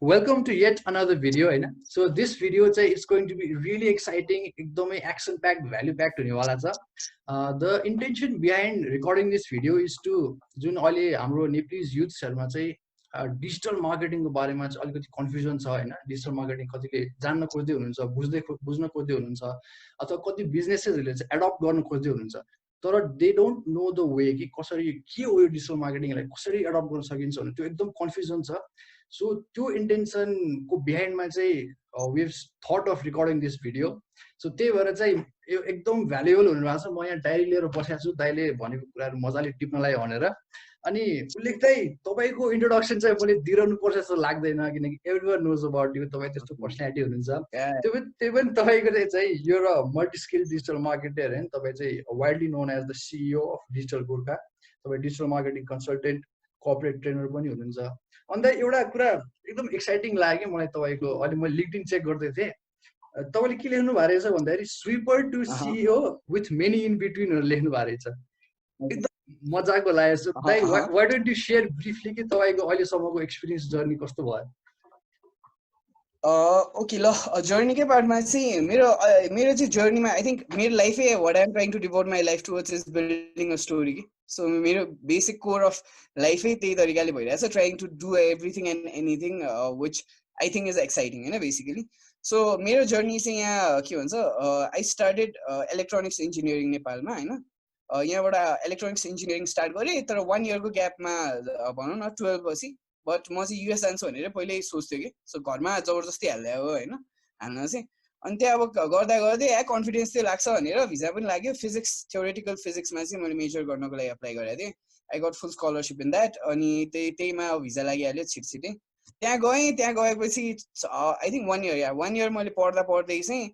Welcome to yet another video, हैन. So this video चाहिँ it's going to be really exciting, एकदमै action packed, value packed हुनेवाला छ. The intention behind recording this video is to जुन अहिले हाम्रो Nepalese युथ्सहरुमा चाहिँ डिजिटल मार्केटिङको बारेमा चाहिँ अलिकति कन्फ्युजन छ हैन. डिजिटल मार्केटिङ कतिले जान्न खोज्दै हुनुहुन्छ, बुझ्न खोज्दै हुनुहुन्छ, अथवा कति बिजनेसेसहरुले चाहिँ एडप्ट गर्न खोज्दै हुनुहुन्छ. तर they don't know the way कि कसरी के हो यो डिजिटल मार्केटिङलाई कसरी एडप्ट गर्न सकिन्छ भने त्यो एकदम कन्फ्युजन छ. So त्यो intention को behind मा चाहिँ we've thought of recording this video. So त्यही भएर चाहिँ यो एकदम भ्यालुएबल हुने भएको छ. म यहाँ डायरी लिएर बसेको छु, दाइले भनेको कुराहरु मजाले टिप्नलाई भनेर. अनि उल्लेख दाइ, तपाईको इन्ट्रोडक्सन चाहिँ मैले दिइरहनु पर्छ जस्तो लाग्दैन, किनकि एभ्रीवन नोज अबाउट यु. तपाई त्यस्तो पर्सनालिटी हुनुहुन्छ. त्यो पनि तपाईको चाहिँ you're a multi-skilled digital marketer हैन. तपाई चाहिँ widely known as the CEO of Digital Gurkha. तपाई digital marketing consultant, cooperate trainer पनि हुनुहुन्छ. अन्त एउटा कुरा एकदम एक्साइटिङ लाग्यो कि मलाई तपाईको. अहिले मैले लिंक्डइन चेक गर्दै थिएँ, तपाईले के लेख्नु भएको रहेछ भन्दाखेरि sweeper to CEO with many in between लेख्नु भएको रहेछ. एकदम मजाको लागेछ. दाइ, why don't you share briefly कि तपाईको अहिलेसम्मको एक्सपिरियन्स जर्नी कस्तो भयो? ओके ल, जर्नीकै पार्टमा चाहिँ मेरो चाहिँ जर्नीमा आई थिंक मेरो लाइफै what I am trying to devote my life towards is building a story कि. सो मेरो बेसिक कोर अफ लाइफै त्यही तरिकाले भइरहेछ, trying to do everything and anything which I think is exciting होइन बेसिकली. सो मेरो जर्नी चाहिँ यहाँ के भन्छ, आई स्टार्टेड इलेक्ट्रोनिक्स इन्जिनियरिङ नेपालमा होइन. यहाँबाट इलेक्ट्रोनिक्स इन्जिनियरिङ स्टार्ट गरेँ, तर 1 इयरको ग्यापमा भनौँ न 12 पछि. बट म चाहिँ युएस जान्छु भनेर पहिल्यै सोच्थेँ कि. सो घरमा जबरजस्ती हाल्दै हो होइन हाल्न चाहिँ. अनि त्यहाँ अब गर्दा गर्दै कन्फिडेन्स चाहिँ लाग्छ भनेर भिजा पनि लाग्यो. फिजिक्स, थ्योरेटिकल फिजिक्समा चाहिँ मैले मेजर गर्नको लागि अप्लाई गरेको थिएँ. I got full scholarship in that. अनि त्यहीमा भिजा लागिहाल्यो छिटछिटै. त्यहाँ गएपछि आई थिङ्क 1 इयर 1 इयर मैले पढ्दै चाहिँ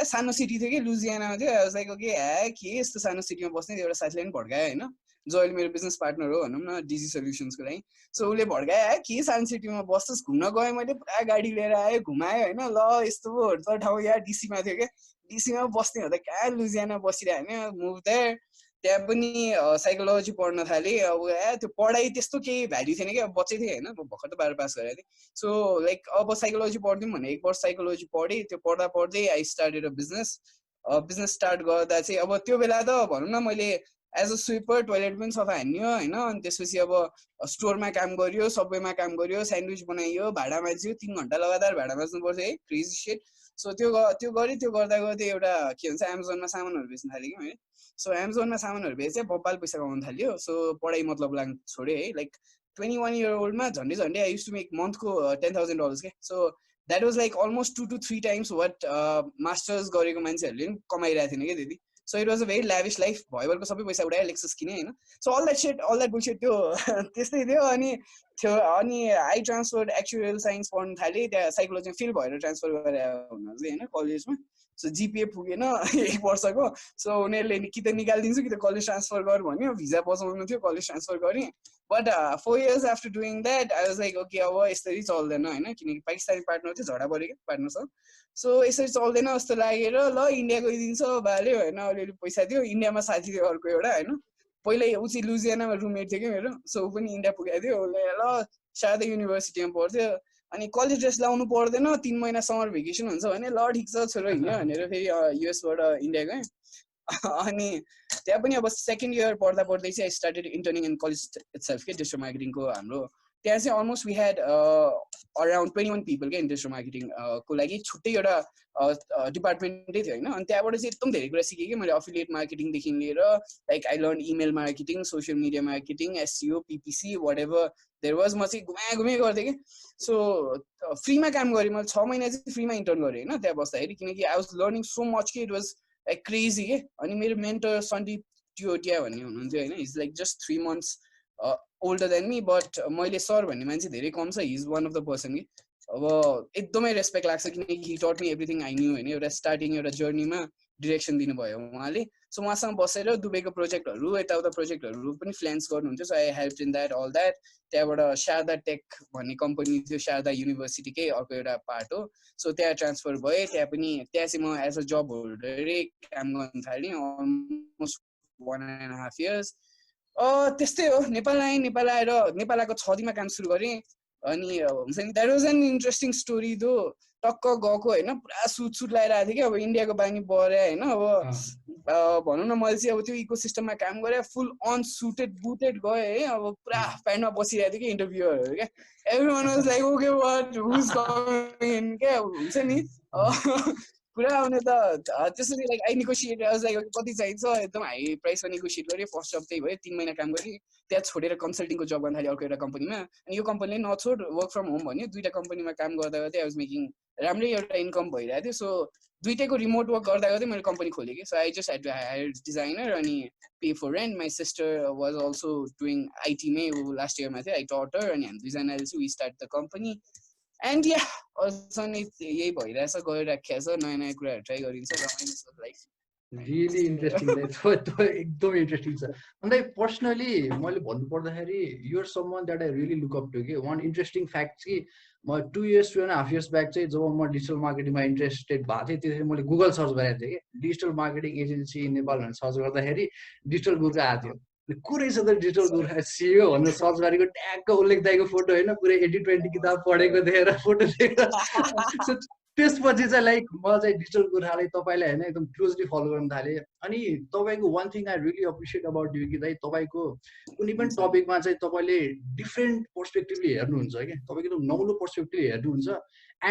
सानो सिटी थियो कि, लुजियानामा थियो. आई वाज लाइक ओके के यस्तो सानो सिटीमा बस्ने. एउटा साथीले पनि भड्कायो होइन, जो अहिले मेरो बिजनेस पार्टनर हो भनौँ न डिजी सोल्युसन्सको लागि. सो उसले भड्कायो के सानो सिटीमा बस्छस्, घुम्न गएँ मैले, पुरा गाडी लिएर आयो, घुमायो होइन. ल यस्तो पो त ठाउँ यहाँ डिसीमा थियो क्या. डिसीमा बस्ने हो त कहाँ लुजियाना बसिरह्यो होइन. Move there. त्यहाँ पनि साइकोलोजी पढ्न थालेँ. अब त्यो पढाइ त्यस्तो केही भ्याल्यु थिएन कि, अब बच्चै थिएँ होइन, भर्खर त 12 पास गरेको थिएँ. सो लाइक अब साइकोलोजी पढ्दिउँ भने 1 वर्ष साइकोलोजी पढेँ. त्यो पढ्दै I started a business start गर्दा चाहिँ अब त्यो बेला त भनौँ न मैले एज अ स्विपर टोइलेट पनि सफा हान्यो होइन. अनि त्यसपछि अब स्टोरमा काम गर्यो, सबवेमा काम गर्यो, स्यान्डविच बनाइयो, भाडा माझ्यो, 3 घन्टा लगातार भाडा माझ्नु पर्थ्यो है, क्रेजी शिट. सो त्यो गरेँ. त्यो गर्दा एउटा के भन्छ एमाजोनमा सामानहरू बेच्न थालेँ कि मैले. सो एमाजोनमा सामानहरू बेचेँ, बब्बाल पैसा कमाउनु थाल्यो. सो पढाइ मतलब लाग्न छोडेँ है. लाइक 21 year oldमा झन्डै आई युज टु मेक मन्थको $10,000 के. So that was like almost 2 to 3 times what masters गरेको मान्छेहरूले पनि कमाइरहेको थिएन क्या त्यति. So it was a very lavish life. भयभरको सबै पैसा उडायो, लेक्चर्स किने होइन. सो अल द्याट बुलशिट त्यो त्यस्तै थियो. अनि आई ट्रान्सफर एक्चुअल साइन्स पढ्नु थालेँ. त्यहाँ साइकोलोजी फेल भएर ट्रान्सफर गरेर हुनु चाहिँ होइन कलेजमा. सो जिपिए पुगेन 1 वर्षको. सो उनीहरूले कि त निकालिदिन्छु कि त कलेज ट्रान्सफर गर भन्यो. भिजा बचाउनु थियो, कलेज ट्रान्सफर गरेँ. But 4 years after doing that I was like okay अब यसरी चल्दैन होइन, किनकि पाकिस्तानी पार्टनर थियो, झगडा पऱ्यो क्या पार्टनरसँग. सो यसरी चल्दैन जस्तो लागेर ल इन्डिया गइदिन्छ बाल्यो होइन. अलिअलि पैसा थियो, इन्डियामा साथी थियो अर्को एउटा होइन. पहिल्यै ऊ चाहिँ लुजियानामा रुममेट थियो कि मेरो. सो ऊ पनि इन्डिया पुगेको थियो. उसले ल शारदा युनिभर्सिटीमा पढ्थ्यो. अनि कलेज ड्रेस लाउनु पर्दैन, 3 महिना समर भेकेसन हुन्छ भने ल ठिक छ छोरो हिँड्यो भनेर फेरि युएसबाट इन्डिया गएँ. अनि त्यहाँ पनि अब 2nd year पढ्दै चाहिँ I started interning in college itself के. डिजिटल मार्केटिङको हाम्रो त्यहाँ चाहिँ almost we had around 21 people क्या डिजिटल मार्केटिङको लागि छुट्टै एउटा डिपार्टमेन्टै थियो होइन. अनि त्यहाँबाट चाहिँ एकदम धेरै कुरा सिकेँ कि मैले. अफिलिएट मार्केटिङदेखि लिएर like I learn email marketing, social media marketing, SEO, PPC, whatever there was. म चाहिँ घुमे गर्थेँ कि. सो फ्रीमा काम गरेँ मैले. 6 महिना चाहिँ फ्रीमा इन्टर्न गरेँ होइन त्यहाँ बस्दाखेरि, किनकि I was learning so much कि इट वाज लाइक क्रेजी के. अनि मेरो मेन्टर सन्डीप टियोटिया भन्ने हुनुहुन्थ्यो होइन. Is like just 3 months older than me. But मैले सर भन्ने मान्छे धेरै कम छ. He is one of the person कि. अब एकदमै रेस्पेक्ट लाग्छ किनकि हि टट मी एभ्रिथिङ आई न्यू होइन. एउटा स्टार्टिङ एउटा जर्नीमा डिरेक्सन दिनुभयो उहाँले. सो उहाँसँग बसेर दुबईको प्रोजेक्टहरू यताउता प्रोजेक्टहरू पनि फ्लान्स गर्नुहुन्थ्यो. So I help in that all that. त्यहाँबाट शारदा टेक भन्ने कम्पनी थियो, शारदा युनिभर्सिटीकै अर्को एउटा पार्ट हो. सो त्यहाँ ट्रान्सफर भएँ. त्यहाँ चाहिँ म एज अ जब होल्डरै काम गर्न थालेँ अलमोस्ट 1.5 years. त्यस्तै हो. नेपाल आएँ. नेपाल आएर नेपाल आएको 6 दिनमा काम सुरु गरेँ. अनि हुन्छ नि that was an interesting story though टक्क गएको होइन पुरा सुट लगाएर आएको थिएँ कि अब इन्डियाको बानी बऱ्यो होइन अब भनौँ न मैले चाहिँ अब त्यो इको सिस्टममा काम गरेँ फुल अन सुटेड बुटेड गएँ है अब पुरा प्यान्टमा बसिरहेको थिएँ कि इन्टरभ्युहरू क्या every one was like okay what who's coming क्या हुन्छ नि पुरा आउने त त्यसरी लाइक आई नेगोसिएट लाइक कति चाहिन्छ एकदम हाई प्राइसमा नेगोसिएट गरेँ फर्स्ट जब त्यही भयो 3 महिना काम गरेँ त्यहाँ छोडेर कन्सल्टिङको जब गर्न थालेँ अर्को एउटा कम्पनीमा अनि यो कम्पनीले नछोड वर्क फ्रम होम भन्यो 2टा कम्पनीमा काम गर्दा गर्दै आई वाज मेकिङ राम्रै एउटा इन्कम भइरहेको थियो सो 2टैको रिमोट वर्क गर्दा गर्दै मैले कम्पनी खोलेँ कि so I just had to hire designer अनि pay for rent my sister was also doing आइटीमै लास्ट इयरमा थियो आई टट हर अनि हामी दुईजना चाहिँ we start the company and या अझ नि यही भइरहेछ गरिराखेको छ नयाँ नयाँ कुराहरू ट्राई गरिन्छ रमाइलो छ लाइफ रियली इन्ट्रेस्टिङ एकदम इन्ट्रेस्टिङ छ अन्त पर्सनली मैले भन्नु पर्दाखेरि you're someone that I really look up to कि वान इन्ट्रेस्टिङ फ्याक्ट कि म 2.5 years ब्याक चाहिँ जब म डिजिटल मार्केटिङमा इन्ट्रेस्टेड भएको थिएँ त्यतिखेर मैले गुगल सर्च गरेको थिएँ कि digital marketing agency in Nepal भनेर सर्च गर्दाखेरि डिजिटल गुरुका आएको थियो को रहेछ त डिजिटल गुरुका सियो भनेर सर्च गरेको ट्यागको उल्लेख दाइको फोटो होइन पुरै 80-20 किताब पढेको देखेर फोटो देखेर त्यसपछि चाहिँ लाइक म चाहिँ डिजिटल गुरुलाई तपाईँलाई होइन एकदम क्लोजली फलो गर्न थालेँ अनि तपाईँको one thing I really appreciate about you कि दाइ तपाईँको कुनै पनि टपिकमा चाहिँ तपाईँले डिफ्रेन्ट पर्सपेक्टिभले हेर्नुहुन्छ क्या तपाईँको एकदम नौलो पर्सपेक्टिभ हेर्नुहुन्छ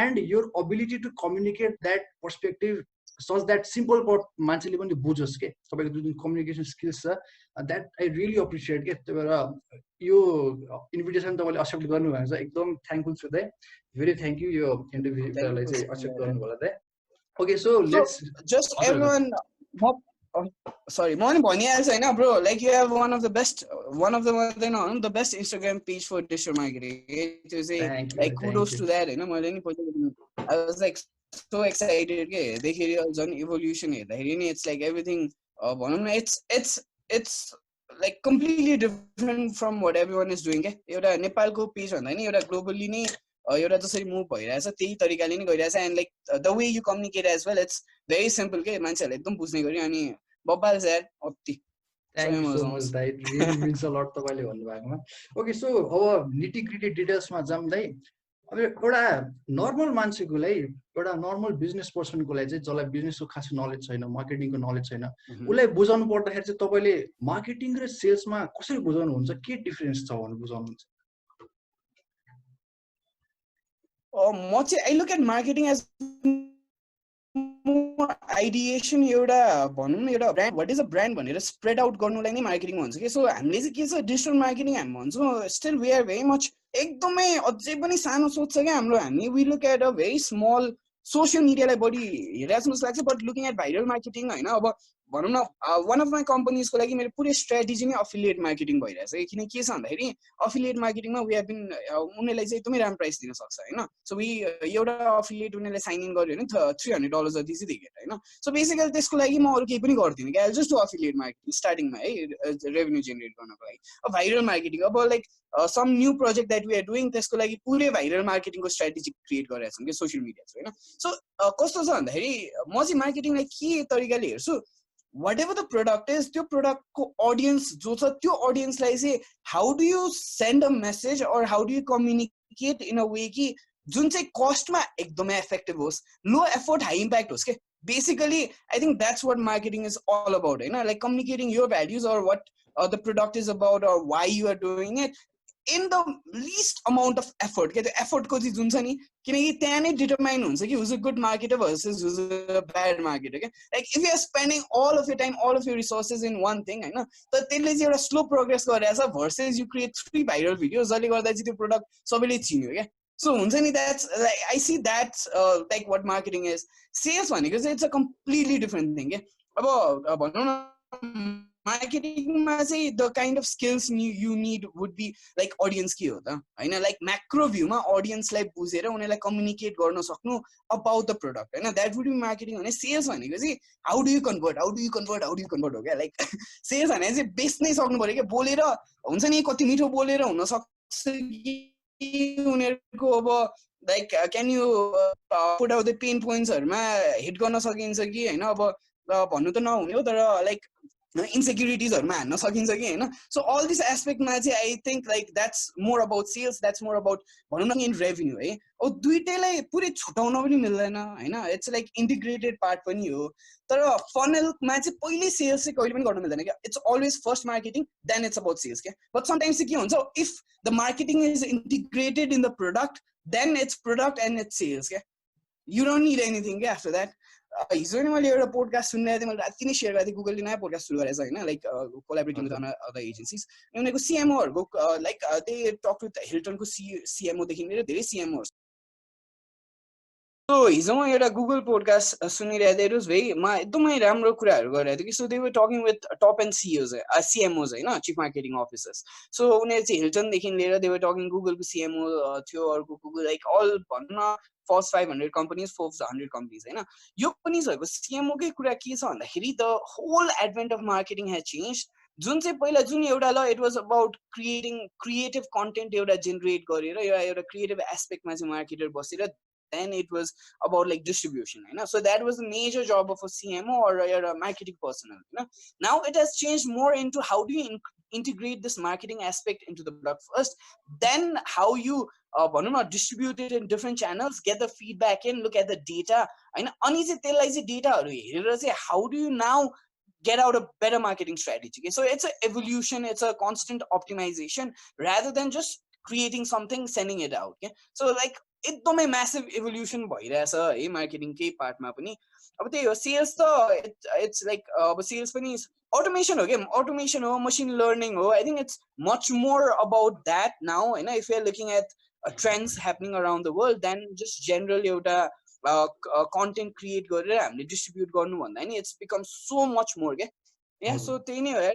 and your ability to communicate that perspective such that simple मान्छेले पनि बुझोस् के तपाईँको जुन कम्युनिकेसन स्किल्स छ द्याट आई रियली एप्रिसिएट के त्यही भएर यो इन्भिटेसन तपाईँले एक्सेप्ट गर्नुभएको छ एकदम थ्याङ्कफुल छु दाइ भेरी थ्याङ्क यू यो इन्टरभ्यूलाई चाहिँ एक्सेप्ट गर्नु होला दाइ okay so let's just everyone sorry म नि भनिहाल्छु हैन bro like you have one of the best मात्रै नभनौँ the best Instagram page for digital marketing त्यो चाहिँ लाइक कुडोस टु द्याट हैन मैले नि पहिला I was like so excited के हेर्दाखेरि झन् इभोल्युसन हेर्दाखेरि नि इट्स लाइक एभ्रिथिङ भनौँ न it's like completely different from what everyone is doing के एउटा नेपालको पेज भन्दा नि एउटा ग्लोबली नै एउटा जसरी मुभ भइरहेछ त्यही तरिकाले नै गइरहेछ and like the way you communicate as well it's very simple के मान्छेहरूले एकदम बुझ्ने गरी अनि बब्बाल स्यार अति थ्याङ्क यू सो मच दाइ रियली मिन्स अ लट तपाईँले भन्नुभएकोमा ओके सो अब निटी ग्रिटी डिटेल्समा जाऊँ दाइ अब एउटा नर्मल मान्छेकोलाई एउटा नर्मल बिजनेस पर्सनकोलाई चाहिँ जसलाई बिजनेसको खास नलेज छैन मार्केटिङको नलेज छैन उसलाई बुझाउनु पर्दाखेरि चाहिँ तपाईँले मार्केटिङ र सेल्समा कसरी बुझाउनुहुन्छ के डिफरेन्स छ भनेर बुझाउनुहुन्छ म चाहिँ I look at marketing as ideation एउटा भनौँ न एउटा brand what is a brand भनेर स्प्रेड आउट गर्नुलाई नै मार्केटिङ भन्छ कि सो हामीले चाहिँ के छ डिजिटल मार्केटिङ हामी भन्छौँ still we are very much एकदमै अझै पनि सानो सोच छ क्या हाम्रो हामी we look at a very small social मिडियालाई बढी हेरिरहेको जस्तो लाग्छ but looking at viral marketing होइन अब भनौँ न वान अफ माई कम्पनीजको लागि मेरो पुरै स्ट्राटेजी नै अफिलिएट मार्केटिङ भइरहेछ किन के छ भन्दाखेरि अफिलिएट मार्केटिङमा वी हेभ बिन उनीहरूलाई चाहिँ एकदमै राम्रो प्राइस दिन सक्छ होइन सो वी एउटा अफिलिएट उनीहरूले साइन इन गर्यो भने $300 जति चाहिँ दिएर होइन सो बेसिकली त्यसको लागि म अरू केही पनि गर्दिनँ क्या जस्ट टु अफिलिएट मार्केटिङ स्टार्टिङमा है रेभेन्यू जेनेरेट गर्नको लागि अब भाइरल मार्केटिङ अब like some new project that we are doing त्यसको लागि पुरै भाइरल मार्केटिङको स्ट्राटेजी क्रिएट गरेका छौँ कि सोसियल मिडिया होइन सो कस्तो छ भन्दाखेरि म चाहिँ मार्केटिङलाई के तरिकाले हेर्छु whatever the product is त्यो प्रोडक्टको अडियन्स जो छ त्यो अडियन्सलाई चाहिँ how do you send a message or how do you communicate in a way कि जुन चाहिँ कस्टमा एकदमै इफेक्टिभ होस् लो एफोर्ट हाई इम्प्याक्ट होस् के basically I think that's what marketing is all about होइन like communicating your values or what the product is about or why you are doing it in the least amount of effort क्या त्यो एफोर्टको चाहिँ जुन छ नि किनकि त्यहाँ नै डिटरमाइन हुन्छ कि who's a good marketer versus who's a bad marketer क्या like if you are spending all of your time all of your resources in one thing होइन तर त्यसले चाहिँ एउटा स्लो प्रोग्रेस गरिरहेछ versus you create 3 viral videos जसले गर्दा चाहिँ त्यो प्रोडक्ट सबैले चिन्यो क्या सो हुन्छ नि that's like I see that's like what marketing is sales भनेको चाहिँ it's a completely different thing क्या अब भनौँ न मार्केटिङमा चाहिँ the kind of skills you need would be like audience के हो त होइन लाइक म्याक्रो भ्यूमा अडियन्सलाई बुझेर उनीहरूलाई कम्युनिकेट गर्न सक्नु अबाउट द प्रोडक्ट होइन द्याट वुड बी मार्केटिङ भने सेल्स भनेको चाहिँ हाउ डु यु कन्भर्ट हो क्या लाइक सेल्स भनेको चाहिँ बेच्नै सक्नु पऱ्यो क्या बोलेर हुन्छ नि कति मिठो बोलेर हुनसक्छ कि उनीहरूको अब like can you put out the pain पोइन्ट्सहरूमा हिट गर्न सकिन्छ कि होइन अब भन्नु त नहुने हो तर लाइक इन्सेक्युरिटिजहरुमा हान्न सकिन्छ कि हैन सो अल दिस एस्पेक्टमा चाहिँ I think like that's more about sales that's more about भनौँ न इन रेभेन्यू है अब दुईटैलाई पुरै छुटाउन पनि मिल्दैन हैन इट्स लाइक इन्टिग्रेटेड पार्ट पनि हो तर फनलमा चाहिँ पहिले सेल्स चाहिँ कहिले पनि गर्न मिल्दैन क्या it's always first marketing then it's about sales क्या बट समटाइम्स चाहिँ के हुन्छ if the marketing is integrated in the product then it's product and it's sales क्या यु डोन्ट निड एनिथिङ क्या आफ्टर द्याट हिजो नि मैले एउटा पोडकास्ट सुनिरहेको थिएँ मैले राति नै सेयर गरेको थिएँ गुगलले नयाँ पोडकास्ट सुरु गरेको छ होइन like collaborating with other agencies उनीहरूको सिएमओहरूको लाइक दे टक टु हिल्टनको सिएमओदेखि लिएर धेरै सिएमओहरू सो हिजो म एउटा गुगल पोडकास्ट सुनिरहेको थिएँ रुज भाइ म एकदमै राम्रो कुराहरू गरिरहेको थिएँ कि so they were talking with top end CMOs होइन चिफ मार्केटिङ अफिसर्स सो उनीहरू चाहिँ हिल्टनदेखि लिएर दे वर टकिङ गुगलको सिएमओ थियो अर्को गुगल लाइक अल भनौँ न फर्स्ट 500 companies, फर्स्ट 100 companies होइन यो कम्पनीजहरूको सिएमओकै कुरा के छ भन्दाखेरि the whole advent of marketing has change जुन चाहिँ पहिला जुन एउटा ल it was about creative content एउटा जेनेरेट गरेर एउटा क्रिएटिभ एस्पेक्टमा चाहिँ मार्केटर बसेर then it was about like distribution so that was the major job of a CMO or a marketing personnel now it has changed more into how do you integrate this marketing aspect into the product first then how you distribute it in different channels get the feedback in look at the data अनि चाहिँ त्यसलाई चाहिँ डेटाहरु हेरेर चाहिँ how do you now get out a better marketing strategy so it's a evolution it's a constant optimization rather than just creating something sending it out so like एकदमै massive evolution भइरहेछ है मार्केटिङकै पार्टमा पनि अब त्यही हो सेल्स त it's like अब sales पनि अटोमेसन हो के अटोमेसन हो मसिन लर्निङ हो I think it's much more about that now हैन if you are looking at trends happening around the world then just general एउटा कन्टेन्ट क्रिएट गरेर हामीले डिस्ट्रिब्युट गर्नु भन्दा नि it's become so much more के या सो त्यही नै हो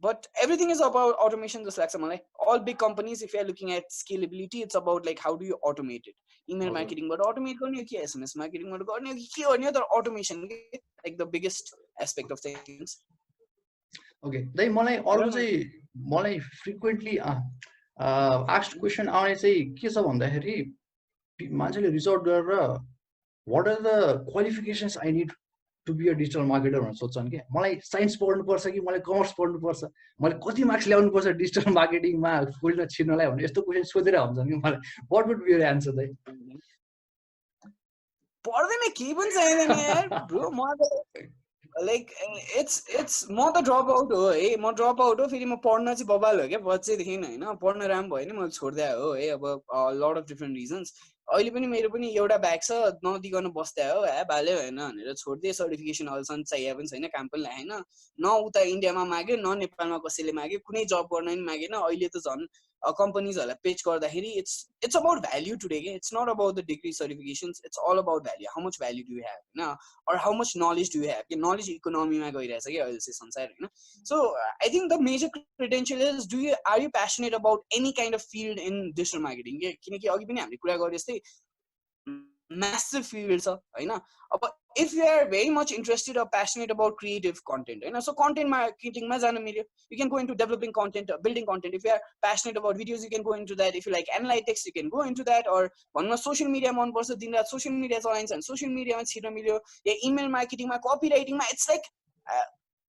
But everything is about automation just like someone like all big companies if you are looking at scalability it's about like how do you automate it email marketing but automate garne ke SMS marketing but garne ke garne तर automation like the biggest aspect of things okay dai malai aru chai malai frequently asked question आउने चाहिँ के छ भन्दाखेरि मान्छेले reach out गरेर what are the qualifications I need to be a digital marketer भनेर सोच्छन् के मलाई साइन्स पढ्नुपर्छ कि मलाई कमर्स पढ्नुपर्छ मैले कति मार्क्स ल्याउनुपर्छ डिजिटल मार्केटिङमा फुल्न छिर्नलाई भने यस्तो क्वेशन सोधेर हुन्छन् कि मलाई what would be your answer दाइ पढ्दैन के पनि चाहिँदैन यार ब्रो म लाइक इट्स म त ड्रप आउट हो है म ड्रप आउट हो फेरि म पढ्न चाहिँ बबाल हो क्या बच्चैदेखि हैन पढ्न राम्रो भयो नि मैले छोड्दै हो है अब लट अफ डिफरेन्ट रिजन्स अहिले पनि मेरो पनि एउटा ब्याग छ नदिकन बस्दै हो भाले भएन भनेर छोड्दिए सर्टिफिकेसन अहिलेसम्म चाहिए पनि छैन काम पनि लागेन न उता इन्डियामा माग्यो न नेपालमा कसैले माग्यो कुनै जब गर्न पनि मागेन अहिले त झन् कम्पनीजहरुलाई पेच गर्दाखेरि इट्स अबाउट भ्याल्यू टुडे के it's not about the degree certifications it's all about value how much value do you have हैन or how much knowledge do you have के knowledge इकोनोमीमा गइरहेछ के अहिले चाहिँ संसार हैन so I think the major credential is are you passionate about any kind of field in digital marketing के किनकि अघि पनि हामीले कुरा गरे जस्तै massive field छ हैन अब if you are very much interested or passionate about creative content हैन so content marketing मा जान मिल्यो you can go into developing content building content if you are passionate about videos you can go into that if you like analytics you can go into that or भन्न social media मन पर्छ दिनरात social media चलाइन्छ अनि social media मा छिर्न मिल्यो या email marketing मा copywriting मा it's like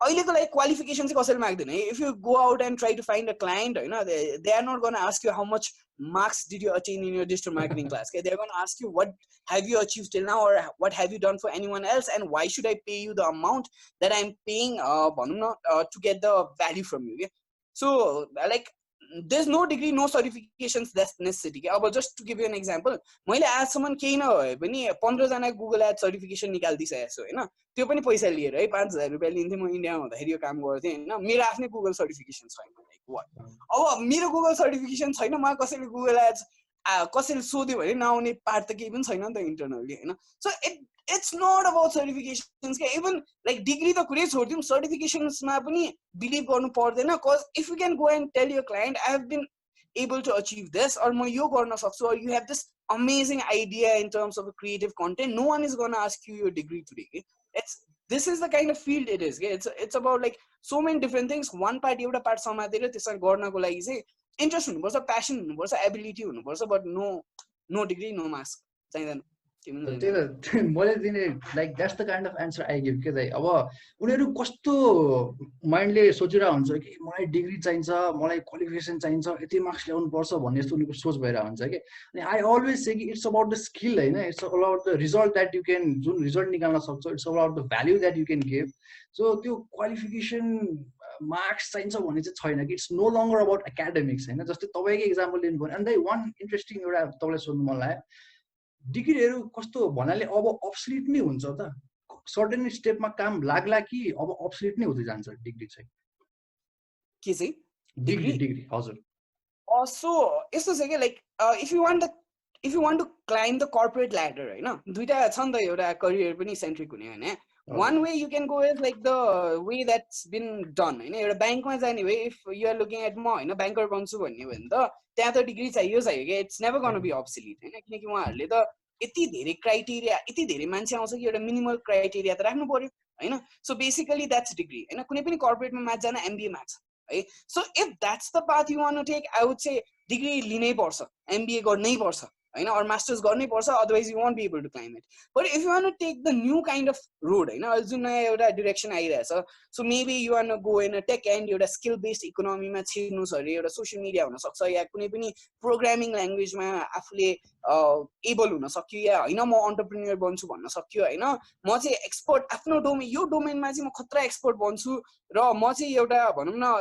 अहिलेको लागि क्वालिफिकेसन चाहिँ कसैले माग्दैन है if you go out and try to find a client हैन they are not gonna ask you how much marks did you attain in your digital marketing class okay they're going to ask you what have you achieved till now or what have you done for anyone else and why should I pay you the amount that I'm paying to get the value from you okay so like there's no degree no certifications that's necessary okay अब just to give you an example मैले आजसम्म केही नभए पनि 15 जना Google add certification निकाल्दिसकेको छु हैन त्यो पनि पैसा लिएर है 5000 रुपैयाँ लिन्थे म इन्डियामा हुँदाखेरि यो काम गर्थेँ हैन मेरो आफ्नै गुगल सर्टिफिकेसन छैन लाइक वाट अब मेरो गुगल सर्टिफिकेसन छैन म कसैले गुगल एड्स कसैले सोध्यो भने नआउने पार्ट त केही पनि छैन नि त इन्टरनली हैन so it's not about certifications even like degree the कुरै छोड्दिउँ certifications मा पनि बिलिभ गर्नु पर्दैन cause if you can go and tell your client I have been able to achieve this or म यो गर्न सक्छु or you have this amazing idea in terms of a creative content no one is going to ask you your degree today this is the kind of field it is it's about like so many different things one part एउटा part समातेर त्यसरी गर्नको लागि चाहिँ interest हुनुपर्छ passion हुनुपर्छ ability हुनुपर्छ but no degree no marks चाहिँदैन त्यही त मैले दिने like that's the kind of answer I give के दाइ अब उनीहरू कस्तो माइन्डले सोचिरहेको हुन्छ कि मलाई डिग्री चाहिन्छ मलाई क्वालिफिकेसन चाहिन्छ यति मार्क्स ल्याउनु पर्छ भन्ने जस्तो उनीहरूको सोच भइरहेको हुन्छ कि अनि आई अलवेज से कि इट्स अबाउट द स्किल होइन it's about the result that you can जुन रिजल्ट निकाल्न सक्छ it's about the value that you can give so त्यो क्वालिफिकेसन मार्क्स चाहिन्छ भन्ने चाहिँ छैन कि it's no longer about academics होइन जस्तै तपाईँकै इक्जाम्पल लिनु पर्यो अन्त वान इन्ट्रेस्टिङ एउटा तपाईँलाई सोध्नु मन लाग्यो डिग्रीहरू कस्तो भन्नाले अब अब्सलिट नै हुन्छ त सर्टेन स्टेपमा काम लाग्ला कि अब अब्सलिट नै हुँदै जान्छ डिग्री चाहिँ के चाहिँ डिग्री हजुर सो यस्तो छ कि like if you want to climb the corporate ladder होइन दुईटा छ नि त एउटा करियर पनि सेन्ट्रिक हुने होइन one way you can go is like the way that's been done होइन एउटा ब्याङ्कमा जाने भए if you are looking at म होइन ब्याङ्कर बन्छु भन्ने भने त त्यहाँ त डिग्री चाहियो क्या it's never gonna be absolute होइन किनकि उहाँहरूले त यति धेरै क्राइटेरिया यति धेरै मान्छे आउँछ कि एउटा मिनिमल क्राइटेरिया त राख्नु पर्यो होइन सो बेसिकली द्याट्स डिग्री होइन कुनै पनि कर्पोरेटमा म्याच जान एमबिए माग्छ है so if that's the path you want to take I would say degree लिनै पर्छ एमबिए गर्नै पर्छ होइन अर मास्टर्स गर्नै पर्छ otherwise you won't be able to climb it but if you want to take the new kind of road होइन अहिले जुन नयाँ एउटा डिरेक्सन आइरहेछ so maybe you want go in a tech and एउटा skill based इकोनोमीमा छिर्नुहोस् अरे एउटा सोसियल मिडिया हुनसक्छ या कुनै पनि प्रोग्रामिङ ल्याङ्ग्वेजमा आफूले एबल हुन सक्यो या होइन म अन्टरप्रेन्योर बन्छु भन्न सक्यो होइन म चाहिँ एक्सपर्ट आफ्नो डोमेन यो डोमेनमा चाहिँ म खतरा एक्सपर्ट बन्छु र म चाहिँ एउटा भनौँ न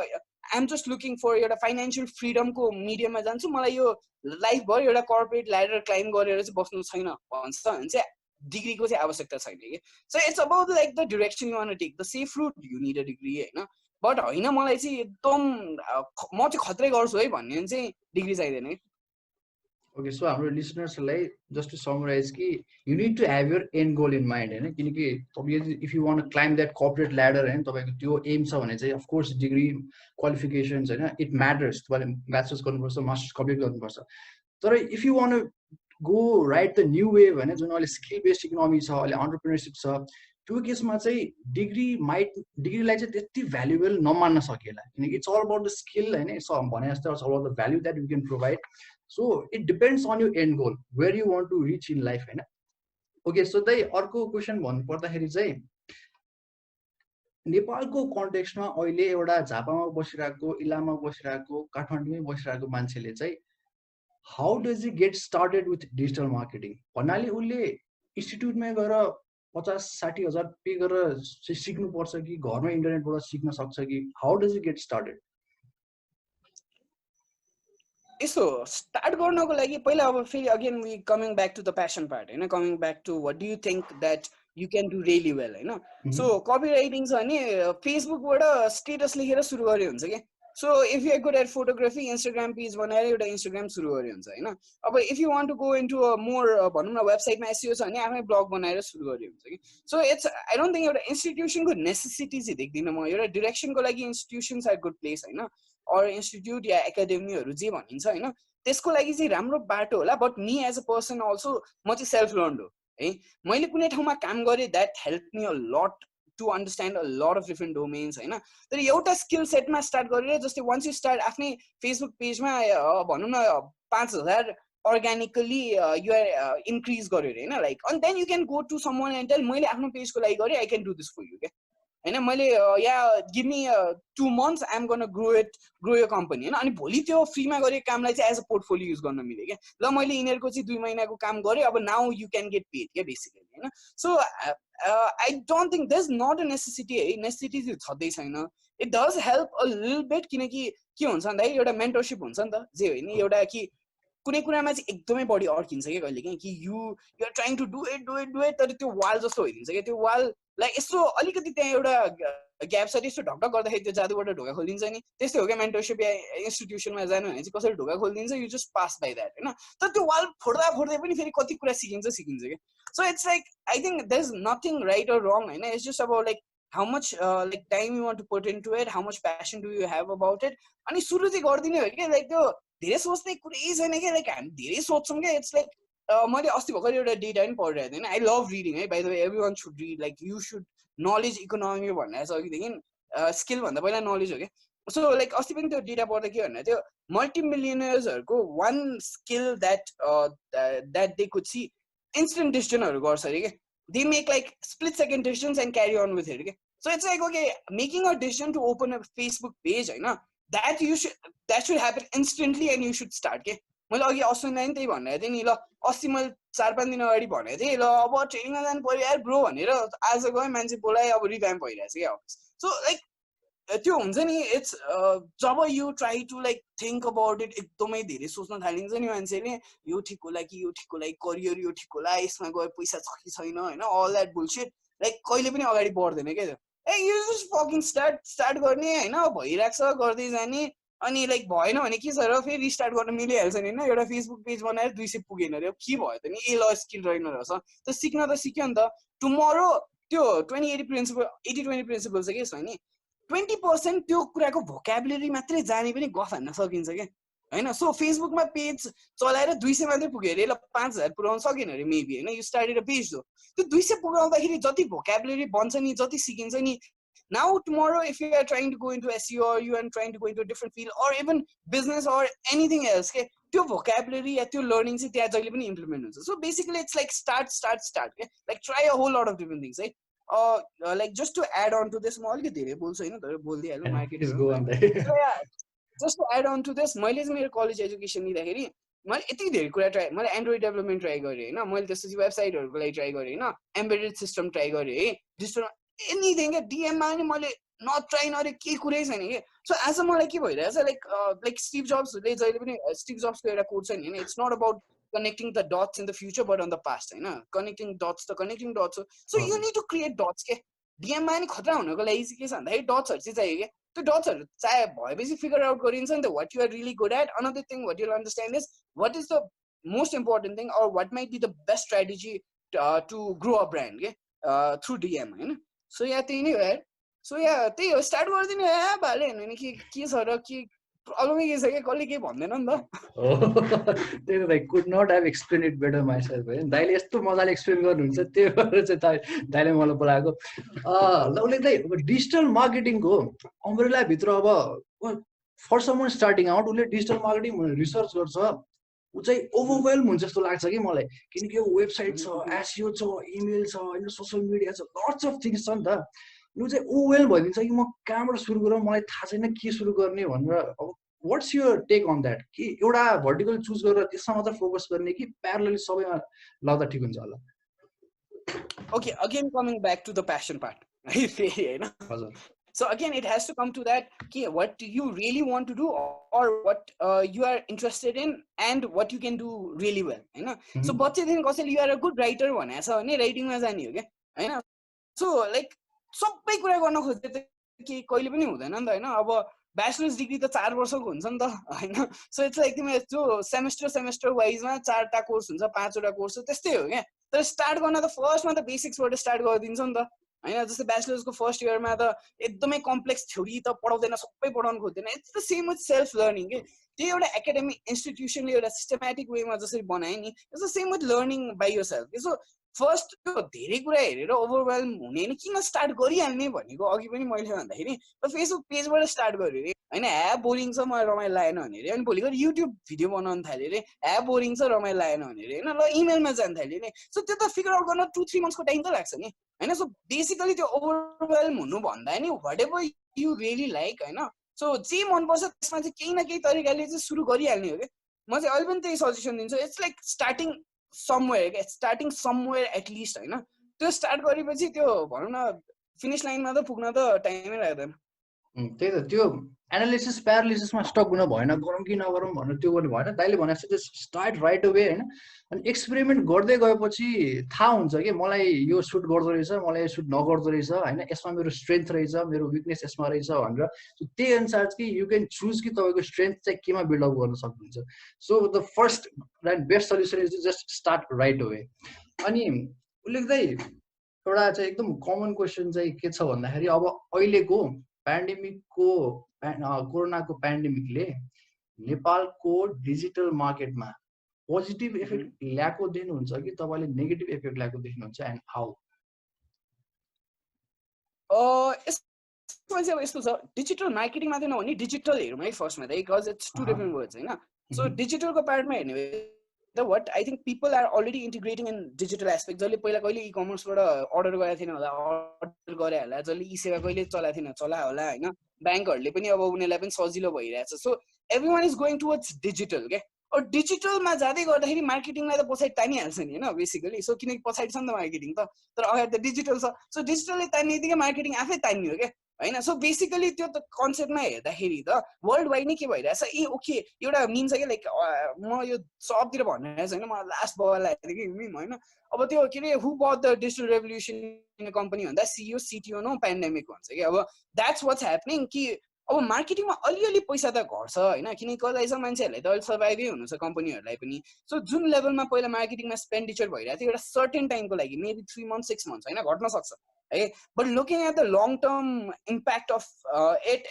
आइएम जस्ट लुकिङ फर एउटा फाइनेन्सियल फ्रिडमको मिडियममा जान्छु मलाई यो लाइफभर एउटा कर्पोरेट ल्याडर क्लाइम्ब गरेर चाहिँ बस्नु छैन भन्छ भने चाहिँ डिग्रीको चाहिँ आवश्यकता छैन कि so it's about like the direction you want to take the safe route you need a degree होइन बट होइन मलाई चाहिँ एकदम म चाहिँ खत्रै गर्छु है भन्ने चाहिँ डिग्री चाहिँदैन कि ओके सो हाम्रो लिसनर्सहरूलाई जस्ट टु समराइज कि you need to have your end goal in mind होइन किनकि तपाईँ if you want climb that corporate ladder होइन तपाईँको त्यो एम छ भने चाहिँ अफकोर्स डिग्री क्वालिफिकेसन्स होइन इट म्याटर्स तपाईँले ब्याचलर्स गर्नुपर्छ मास्टर्स कम्प्लिट गर्नुपर्छ तर if you want go ride the new wave होइन जुन अहिले स्किल बेस्ड इकोनोमी छ अहिले अन्टरप्रेनरसिप छ त्यो केसमा चाहिँ डिग्रीलाई चाहिँ त्यति भ्यालुएबल नमान्न सकिएला किनकि it's all about the skill होइन इट्स भने जस्तो it's all about the value that you can provide so it depends on you end goal where you want to reach in life होइन ओके सो त्यही अर्को question भन्नु पर्दाखेरि चाहिँ नेपालको कन्टेक्स्टमा अहिले एउटा झापामा बसिरहेको इलाममा बसिरहेको काठमाडौँमै बसिरहेको मान्छेले चाहिँ how does he get started with digital marketing भन्नाले उसले इन्स्टिट्युटमै गएर 50-60 हजार पे गरेर सिक्नुपर्छ कि घरमै इन्टरनेटबाट सिक्न सक्छ कि how does he get started यसो स्टार्ट गर्नको लागि पहिला अब फेरि again we coming back to the passion part होइन coming back to what do you think that you can do really well होइन सो कपी राइटिङ छ भने फेसबुकबाट स्टेटस लेखेर सुरु गरे हुन्छ क्या so if you are good at photography Instagram page बनाएर एउटा इन्स्टाग्राम सुरु गरे हुन्छ होइन अब if you want to go into a more भनौँ न वेबसाइटमा एसइओ छ भने आफ्नै ब्लग बनाएर सुरु गरे हुन्छ कि so it's I don't think एउटा इन्स्टिट्युसनको नेसेसिटी चाहिँ देख्दिनँ म एउटा डिरेक्सनको लागि इन्स्टिट्युसन्स आर गुड प्लेस होइन अर इन्स्टिट्युट या एकाडेमीहरू जे भनिन्छ होइन त्यसको लागि चाहिँ राम्रो बाटो होला but me as a person also म चाहिँ सेल्फ लर्न्ड हो है मैले कुनै ठाउँमा काम गरेँ that help me a lot to understand a lot of different domains होइन तर एउटा स्किल सेटमा स्टार्ट गरेर जस्तै वान्स यु स्टार्ट आफ्नै फेसबुक पेजमा भनौँ न 5,000 अर्ग्यानिकली युआर इन्क्रिज गरेर होइन लाइक अनि then you can go to someone and tell मैले आफ्नो पेजको लागि गरेँ I can do this for you क्या होइन मैले या give me 2 months I am gonna grow यो कम्पनी होइन अनि भोलि त्यो फ्रीमा गरेको कामलाई चाहिँ एज अ पोर्टफोलियो युज गर्न मिल्यो क्या ल मैले यिनीहरूको चाहिँ 2 महिनाको काम गरेँ अब now you can get paid क्या बेसिकली होइन so I don't think this not a necessity है नेसेसिटी चाहिँ छँदै छैन इट डज हेल्प अ लिल बेट किनकि के हुन्छ भन्दाखेरि एउटा मेन्टरसिप हुन्छ नि त जे होइन एउटा कि कुनै कुरामा चाहिँ एकदमै बढी अड्किन्छ क्या कहिले काहीँ कि you're trying to do it तर त्यो वाल जस्तो भइदिन्छ क्या त्यो वाललाई यसो अलिकति त्यहाँ एउटा ग्याप छ त्यस्तो ढकढक गर्दाखेरि त्यो जादुबाट ढोका खोलिदिन्छ नि त्यस्तै हो क्या मेन्टरसिप या इन्स्टिट्युसनमा जानु भने चाहिँ कसरी ढोका खोलिदिन्छ you just pass by that होइन तर त्यो वाल फोड्दै पनि फेरि कति कुरा सिकिन्छ क्या so it's like I think there is nothing right or wrong होइन it's just about like how much like time you want to put into it, how much passion do you have about it अनि सुरु चाहिँ गर्दिने हो कि like त्यो धेरै सोच्ने कुरै छैन क्या लाइक हामी धेरै सोच्छौँ क्या इट्स लाइक मैले अस्ति भर्खर एउटा डेटा पनि पढिरहेको थिएँ आई लभ रिडिङ है by the way every one should read like you should knowledge economy भनेर छ अघिदेखि स्किल भन्दा पहिला नलेज हो क्या सो लाइक अस्ति पनि त्यो डेटा पढ्दा के भन्दा त्यो मल्टिमिलियनर्सहरूको one skill that they could see instant decisionहरु गर्छ अरे के they make like split second decisions and carry on with it. Okay? So it's like, okay, making a decision to open a Facebook page, that should happen instantly and you should start. Okay? मैले अघि अश्विनलाई नि त्यही भनेको थिएँ नि ल अस्ति मैले 4-5 दिन अगाडि भनेको थिएँ ल अब ट्रेनिङमा जानु पर्यो यार ब्रो भनेर आज गए मान्छे बोलाए अब रिभ्याम्प भइरहेछ क्या अफिस सो लाइक त्यो हुन्छ नि इट्स जब you try to like think about it एकदमै धेरै सोच्न थालिन्छ नि मान्छेले यो ठिक होला कि यो ठिक होला करियर यो ठिक होला यसमा गए पैसा छ कि छैन होइन अल द्याट बुलशिट लाइक कहिले पनि अगाडि बढ्दैन क्या ए यु जस्ट फकिङ स्टार्ट गर्ने होइन भइरहेको छ गर्दै जाने अनि लाइक भएन भने के छ र फेरि रिस्टार्ट गर्न मिलिहाल्छ नि होइन एउटा फेसबुक पेज बनाएर 200 पुगेन अरे के भयो त नि ए ल स्किल रहेन रहेछ त्यो सिक्न त सिक्यो नि त टुमरो त्यो 20-80 प्रिन्सिपल 80-20 प्रिन्सिपल चाहिँ के छ नि 20% त्यो कुराको भोक्याबुलरी मात्रै जाने पनि गफ हान्न सकिन्छ क्या होइन सो फेसबुकमा पेज चलाएर 200 मात्रै पुग्यो अरे ल 5000 पुऱ्याउन सकेन अरे मेबी होइन यु स्टार्टेड अ पेज हो त्यो 200 पुऱ्याउँदाखेरि जति भोक्याबुलरी बन्छ नि जति सिकिन्छ नि now tomorrow if you are trying to go into SEO or you are trying to go into a different field or even business or anything else के त्यो vocabulary या त्यो learning चाहिँ त्यहाँ जहिले पनि implement हुन्छ so basically it's like start के like try a whole lot of different things है like just to add on to this म अलिकति धेरै बोल्छु हैन तर बोल्दिहाल्नु market just to add on to this मैले चाहिँ मेरो कलेज एजुकेसन लिँदाखेरि मैले यति धेरै कुरा ट्राई मैले एन्ड्रोइड डेभलपमेन्ट ट्राई गरेँ हैन मैले त्यसपछि वेबसाइटहरुको लागि ट्राई गरेँ हैन एम्बेडेड सिस्टम ट्राई गरेँ है डिजिटल एनीथिङ के डीएममा नि मैले नट्राई नरे के कुरै छैन के सो आज मलाई के भइरहेछ लाइक स्टिभ जब्सले जहिले पनि स्टिभ जब्सको एउटा कोट छ नि हैन it's not about connecting the dots in the future but on the past हैन connecting dots हो so you need to create dots के डीएम मा नि खतरा हुनको लागि चाहिँ के छ भन्दाखेरि डट्सहरु चाहिँ चाहियो के त्यो डट्सहरु चाहे भएपछि फिगर आउट गरिन्छ नि त what you are really good at another thing what you'll understand is what is the most important thing or what might be the best strategy to grow a brand के through DM हैन so yeah त्यही नै हो यार so yeah त्यही हो start गर्दिनु यार भाले हैन के छ र के प्रब्लमै के छ के कसले के भन्दैन नि त त्यही त could not have explain it better myself है दाइले यस्तो मजाले एक्सप्लेन गर्नुहुन्छ त्यो भएर चाहिँ दाइले मलाई बोलाएको ल उल्लेख दाइ अब डिजिटल मार्केटिङको अम्ब्रेला भित्र अब फर समवन स्टार्टिङ आउट उसले डिजिटल मार्केटिङ रिसर्च गर्छ ऊ चाहिँ ओभरवेल्म हुन्छ जस्तो लाग्छ कि मलाई किनकि यो वेबसाइट छ एसइओ छ इमेल छ होइन सोसियल मिडिया छ लट्स अफ थिङ्स छ नि त ऊ चाहिँ ओभरवेल्म भइदिन्छ कि म कहाँबाट सुरु गरौँ मलाई थाहा छैन के सुरु गर्ने भनेर अब what's your take on that कि एउटा भर्टिकल चुज गरेर त्यसमा मात्र फोकस गर्ने कि प्यारलली सबैमा लाउँदा ठिक हुन्छ होला okay again coming back to the passion part है फेरि हैन हजुर So again, it has to come to that. What do you really want to do, or what you are interested in, and what you can do really well. You know. So, बच्चेदेखि कसैले you are a good writer भनेको छ भने राइटिङमा जाने हो क्या हैन. So like सबै कुरा गर्न खोज्दै त के कहिले पनि हुँदैन नि त हैन. अब ब्याचलर्स डिग्री त 4 वर्षको हुन्छ नि त हैन. सो इट्स लाइक तिमी जो सेमेस्टर वाइजमा 4टा कोर्स हुन्छ 5वटा कोर्स त्यस्तै हो क्या. तर स्टार्ट गर्न त फर्स्टमा त बेसिक्सबाट स्टार्ट गरिदिन्छ नि त. हैन जस्तै ब्याचलर्सको फर्स्ट इयरमा त एकदमै कम्प्लेक्स थ्योरी त पढाउँदैन सबै पढाउनु खोज्दैन it's the same with self learning के त्यो एउटा एकाडेमिक इन्स्टिट्युसनले एउटा सिस्टमेटिक वेमा जसरी बनाए नि it's the same with learning by yourself so first त्यो धेरै कुरा हेरेर ओभरवेल्म हुने नि किन स्टार्ट गरिहाल्ने भनेको अघि पनि मैले भन्दाखेरि फेसबुक पेजबाट स्टार्ट गरेँ रे हैन बोरिङ छ मलाई रमाइलो लागेन भने रे अनि भोलि गएर युट्युब भिडियो बनाउन थालेँ रे बोरिङ छ रमाइलो लागेन भने रे हैन ल इमेलमा जान थालेँ नि सो त्यो त फिगर आउट गर्न 2-3 मन्थ्सको टाइम त लाग्छ नि हैन सो बेसिकली त्यो ओभरवेल्म हुनु भन्दा नि what ever you really like हैन सो जे मनपर्छ त्यसमा चाहिँ केही न केही तरिकाले चाहिँ सुरु गरिहाल्ने हो क्या म चाहिँ अहिले पनि त्यही सजेसन दिन्छु it's like starting somewhere at least हैन त्यो स्टार्ट गरेपछि त्यो भनौँ न फिनिश लाइनमा त पुग्न त टाइमै लाग्दैन त्यही त त्यो एनालिसिस प्यारालिसिसमा स्टक हुन भएन गरौँ कि नगरौँ भनेर त्यो गर्नु भएन दाइले भने जस्तो स्टार्ट राइट अवे हैन अनि एक्सपेरिमेन्ट गर्दै गएपछि थाहा हुन्छ कि मलाई यो सुट गर्दो रहेछ मलाई यो सुट नगर्दो रहेछ हैन यसमा मेरो स्ट्रेन्थ रहेछ मेरो विकनेस यसमा रहेछ भनेर त्यही अनुसार चाहिँ यु क्यान चुज कि तपाईँको स्ट्रेन्थ चाहिँ केमा बिल्डअप गर्न सक्नुहुन्छ so the first and best solution is just start right away अनि उल्लेख दाइ एउटा चाहिँ एकदम कमन क्वेसन चाहिँ के छ भन्दाखेरि अब अहिलेको प्यान्डेमिकको कोरोनाको प्यान्डेमिकले नेपालको डिजिटल मार्केटमा पोजिटिभ इफेक्ट ल्याएको देख्नुहुन्छ कि तपाईँले नेगेटिभ इफेक्ट ल्याएको देख्नुहुन्छ एन्ड हाउ यसमा चाहिँ अब यस्तो छ डिजिटल मार्केटिङ मात्रै नभने डिजिटल हेरौँ है फर्स्टमा त because it's two different words हैन सो डिजिटलको पार्टमा हेर्ने the what I think people are already integrating in digital aspects. जसले पहिला कहिले e-commerce बाट अर्डर गरेको थिएन होला अर्डर गरे होला, जसले e-सेवा कहिले चलाएको थिएन चला होला हैन, बैंकहरुले पनि अब उनीहरुलाई पनि सजिलो भइरहेछ. So everyone is going towards digital के. और डिजिटलमा जाँदै गर्दाखेरि मार्केटिङलाई त पछाडी तानिहाल्छ नि हैन बेसिकली. सो किनकि पछाडी छ नि त मार्केटिङ त, तर अगाडि त डिजिटल छ. सो डिजिटलले तान्नेबित्तिकै मार्केटिङ आफै तान्नियो के हैन. सो बेसिकली त्यो त कन्सेप्टमा हेर्दाखेरि त वर्ल्ड वाइड नै के भइरहेछ, ए ओके एउटा मिम छ के लाइक म यो सबतिर भनिरहेको छैन, मलाई लास्ट बवाल लाग्यो कि मिम हैन. अब त्यो के रे who but the digital revolution in a company भन्दा सिइओ सिटिओ नो पेन्डेमिक भन्छ कि. अब द्याट्स वाट्स ह्यापनिङ कि अब मार्केटिङमा अलिअलि पैसा त घट्छ हैन, किनकि कहिलेसम्म मान्छेहरूलाई त अहिले सर्भाइभै हुनु छ कम्पनीहरूलाई पनि. सो जुन लेभलमा पहिला मार्केटिङमा एक्सपेन्डिचर भइरहेको थियो एउटा सर्टेन टाइमको लागि मेबी 3 months 6 months हैन घट्न सक्छ है. But looking at the long term impact of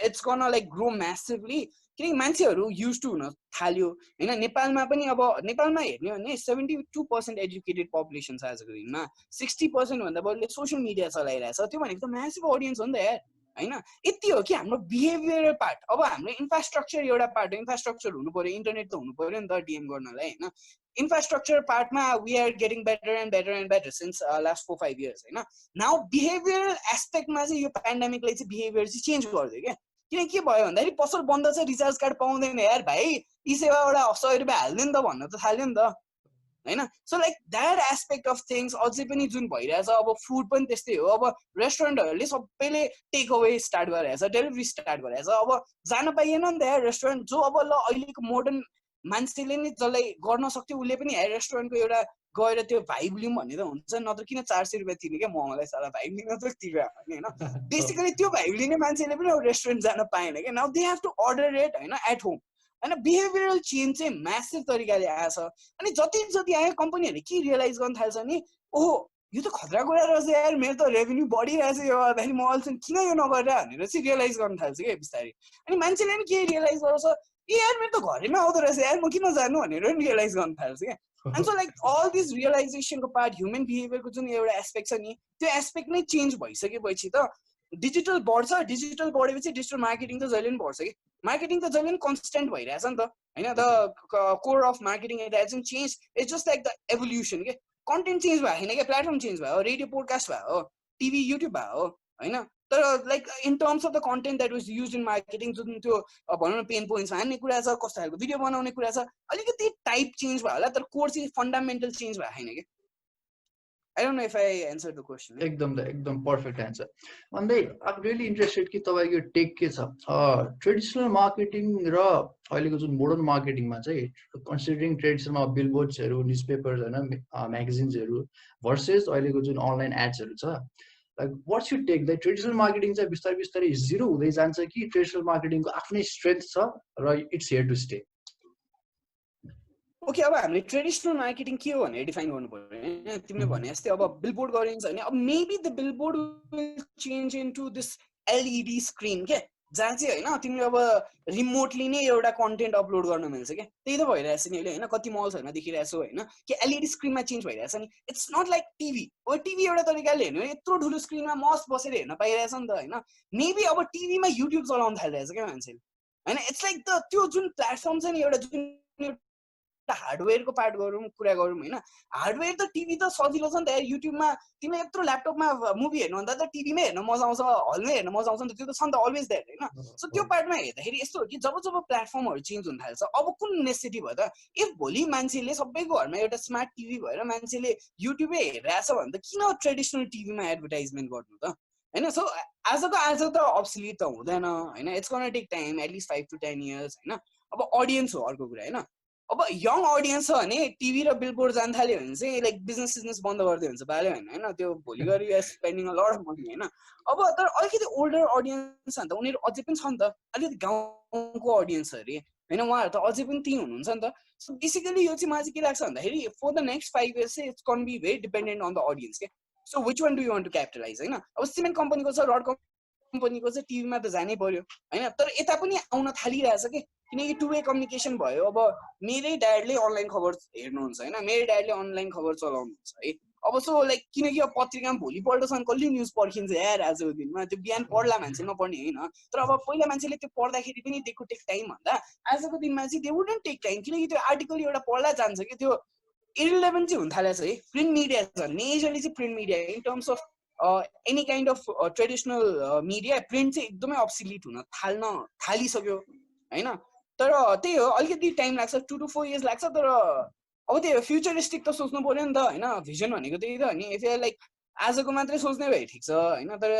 it's gonna like grow massively, किनकि मान्छेहरू युज टु हुन थाल्यो हैन. नेपालमा पनि अब नेपालमा हेर्ने हो भने 72% एजुकेटेड पपुलेसन छ आजको दिनमा, 60% भन्दा बढीले सोसियल मिडिया चलाइरहेछ. त्यो भनेको त म्यासिभ अडियन्स हो नि त यार हैन. यति हो कि हाम्रो बिहेभियरल पार्ट. अब हाम्रो इन्फ्रास्ट्रक्चर एउटा पार्ट हो, इन्फ्रास्ट्रक्चर हुनु पर्यो, इन्टरनेट त हुनु पर्यो नि त डिएम गर्नलाई हैन. इन्फ्रास्ट्रक्चर पार्टमा we are getting better and better and better since last 4-5 years हैन. नाउ बिहेभियरल एस्पेक्टमा चाहिँ यो पेन्डेमिकले चाहिँ बिहेभियर चाहिँ चेन्ज गरिदियो क्या. किनकि के भयो भन्दाखेरि पसल बन्द छ, रिचार्ज कार्ड पाउँदैन यार भाइ, यी सेवाबाट 100 रुपियाँ हाल्दैन त भन्न त थाल्यो नि त हैन. So like that aspect of things अझै पनि जुन भइरहेछ. अब फुड पनि त्यस्तै हो. अब रेस्टुरेन्टहरूले सबैले टेक अवे स्टार्ट गरेछ, डेलिभरी स्टार्ट गरेछ. अब जान पाइएन नि त यार रेस्टुरेन्ट. जो अब ल अहिलेको मोडर्न मान्छेले नि जसलाई गर्न सक्थ्यो उसले पनि यार रेस्टुरेन्टको एउटा गएर त्यो भाइब लिउँ भन्ने त हुन्छ, नत्र किन 400 रुपियाँ तिर्ने क्या मोमोलाई साला भाइब लिन त तिर्यो हैन. बेसिकली त्यो भाइब लिने मान्छेले पनि अब रेस्टुरेन्ट जान पाएन क्या. Now they have to order it हैन एट होम हैन. बिहेभियरल चेन्ज चाहिँ म्यासिभ तरिकाले आएछ. अनि जति जति आयो कम्पनीहरूले के रियलाइज गर्न थाल्छ नि, ओहो यो त खतरा कुरा रहेछ यार, मेरो त रेभेन्यू बढिरहेछ यो गर्दाखेरि म अहिलेसम्म किन यो नगरेर भनेर चाहिँ रियलाइज गर्न थाल्छ क्या बिस्तारै. अनि मान्छेले पनि के रियलाइज गर्छ, ए यार मेरो त घरैमा आउँदो रहेछ यार, म किन जानु भनेर पनि रियलाइज गर्न थाल्छ क्या. And so like all this रियलाइजेसनको पार्ट ह्युमन बिहेभियरको जुन एउटा एस्पेक्ट छ नि त्यो एस्पेक्ट नै चेन्ज भइसकेपछि त डिजिटल बढ्छ. डिजिटल बढेपछि डिजिटल मार्केटिङ त जहिले पनि बढ्छ कि. मार्केटिङ त जहिले पनि कन्स्टेन्ट भइरहेछ नि त हैन. The core of marketing it hasn't change, it's just like the evolution के. कन्टेन्ट चेन्ज भएको छैन क्या, प्लेटफर्म चेन्ज भयो, रेडियो पोडकास्ट भयो, टिभी युट्युब भयो हैन. तर like in terms of the content that was use in marketing जुन त्यो भनौँ न पेन पोइन्ट्स हान्ने कुरा छ, कस्तो खालको भिडियो बनाउने कुरा छ, अलिकति टाइप चेन्ज भयो होला, तर कोर चाहिँ फन्डामेन्टल चेन्ज भएको छैन क्या. I don't know if I answered the question. एकदम पर्फेक्ट एन्सर. अन्त आई एम रियली इन्ट्रेस्टेड कि तपाईँको टेक के छ ट्रेडिसनल मार्केटिङ र अहिलेको जुन मोडर्न मार्केटिङमा चाहिँ, कन्सिडरिङ ट्रेडिसनलमा बिलबोर्ड्सहरू, न्युज पेपर्स होइन, म्यागजिन्सहरू भर्सेस अहिलेको जुन अनलाइन एड्सहरू छ, like what's you take? Like traditional marketing चाहिँ बिस्तारै बिस्तारै जिरो हुँदै जान्छ कि ट्रेडिसनल मार्केटिङको आफ्नै स्ट्रेन्थ छ र it's here to stay? Okay, अब हामीले ट्रेडिसनल मार्केटिङ के हो भनेर डिफाइन गर्नु पर्यो हैन. तिमीले भने जस्तै अब बिलबोर्ड गरिन्छ भने अब maybe the billboard will change into this LED screen के, जहाँ चाहिँ होइन तिमीले अब रिमोटली नै एउटा कन्टेन्ट अपलोड गर्न मिल्छ क्या. त्यही त भइरहेछ नि अहिले होइन, कति मल्सहरूमा देखिरहेको छु होइन कि एलइडी स्क्रिनमा चेन्ज भइरहेछ नि. It's not like TV. अब टिभी एउटा तरिकाले हेर्नु यत्रो ठुलो स्क्रिनमा मस्त बसेर हेर्न पाइरहेछ नि त होइन. मेबी अब टिभीमा युट्युब चलाउन थालिरहेछ क्या मान्छेले होइन. इट्स लाइक द त्यो जुन प्लेटफर्म छ नि एउटा जुन हार्डवेयरको पार्ट गरौँ कुरा गरौँ होइन. हार्डवेयर त टिभी त सजिलो छ नि त यार. युट्युबमा तिमीले यत्रो ल्यापटपमा मुभी हेर्नु भन्दा त टिभीमै हेर्न मजा आउँछ, हलमै हेर्न मजा आउँछ नि त. त्यो त छ नि त अलवेज द्याट होइन. सो त्यो पार्टमा हेर्दाखेरि यस्तो हो कि जब जब प्लेटफर्महरू चेन्ज हुन थाल्छ, अब कुन नेसेसिटी भयो त? इफ भोलि मान्छेले सबैको घरमा एउटा स्मार्ट टिभी भएर मान्छेले युट्युबै हेरिरहेछ भने त किन ट्रेडिसनल टिभीमा एडभर्टाइजमेन्ट गर्नु त हैन. सो आजको आज त अब्सोल्युट त हुँदैन हैन. It's gonna take time, at least 5 to 10 years हैन. अब अडियन्स हो अर्को कुरा हैन. अब यङ अडियन्स छ भने टिभी र बिलबोर्ड जान थाल्यो भने चाहिँ लाइक बिजनेस बन्द गरिदियो हुन्छ बाल्यो होइन होइन. त्यो भोलि गएर you spending a lot of money होइन. अब तर अलिकति ओल्डर अडियन्स छ नि त, उनीहरू अझै पनि छ नि त, अलिकति गाउँको अडियन्स अरे होइन, उहाँहरू त अझै पनि त्यहीँ हुनुहुन्छ नि त. सो बेसिकली यो चाहिँ मलाई चाहिँ के लाग्छ भन्दाखेरि फर द नेक्स्ट 5 years चाहिँ it's gonna be very dependent on the audience के. So which one do you want to capitalize होइन. अब सिमेन्ट कम्पनीको छ, रड कम्पनीको चाहिँ टिभीमा त जानै पर्यो होइन. तर यता पनि आउन थालिरहेछ कि, किनकि टु वे कम्युनिकेसन भयो. अब मेरै ड्याडले अनलाइन खबर हेर्नुहुन्छ होइन, मेरो ड्याडले अनलाइन खबर चलाउनुहुन्छ है. अब सो लाइक किनकि अब पत्रिकामा भोलिपल्टसम्म कसले न्युज पर्खिन्छ यार आजको दिनमा त्यो बिहान पढ्ला मान्छे नपढ्ने होइन तर अब पहिला मान्छेले त्यो पढ्दाखेरि पनि दिएको टेक टाइम भन्दा आजको दिनमा चाहिँ दे वुडन्ट टेक टाइम किनकि त्यो आर्टिकल एउटा पढ्ला जान्छ कि त्यो इरिलेभेन्ट चाहिँ हुन थालेछ है प्रिन्ट मिडिया छ मेजरली चाहिँ print media in terms of any kind of traditional media print चाहिँ एकदमै अब्सोल्युट हुन थालिसक्यो होइन तर त्यही हो अलिकति टाइम लाग्छ 2 to 4 years लाग्छ तर अब त्यही हो फ्युचरिस्टिक त सोच्नु पर्यो नि त होइन भिजन भनेको त्यही त नि इफ लाइक आजको मात्रै सोच्ने भए ठिक छ होइन तर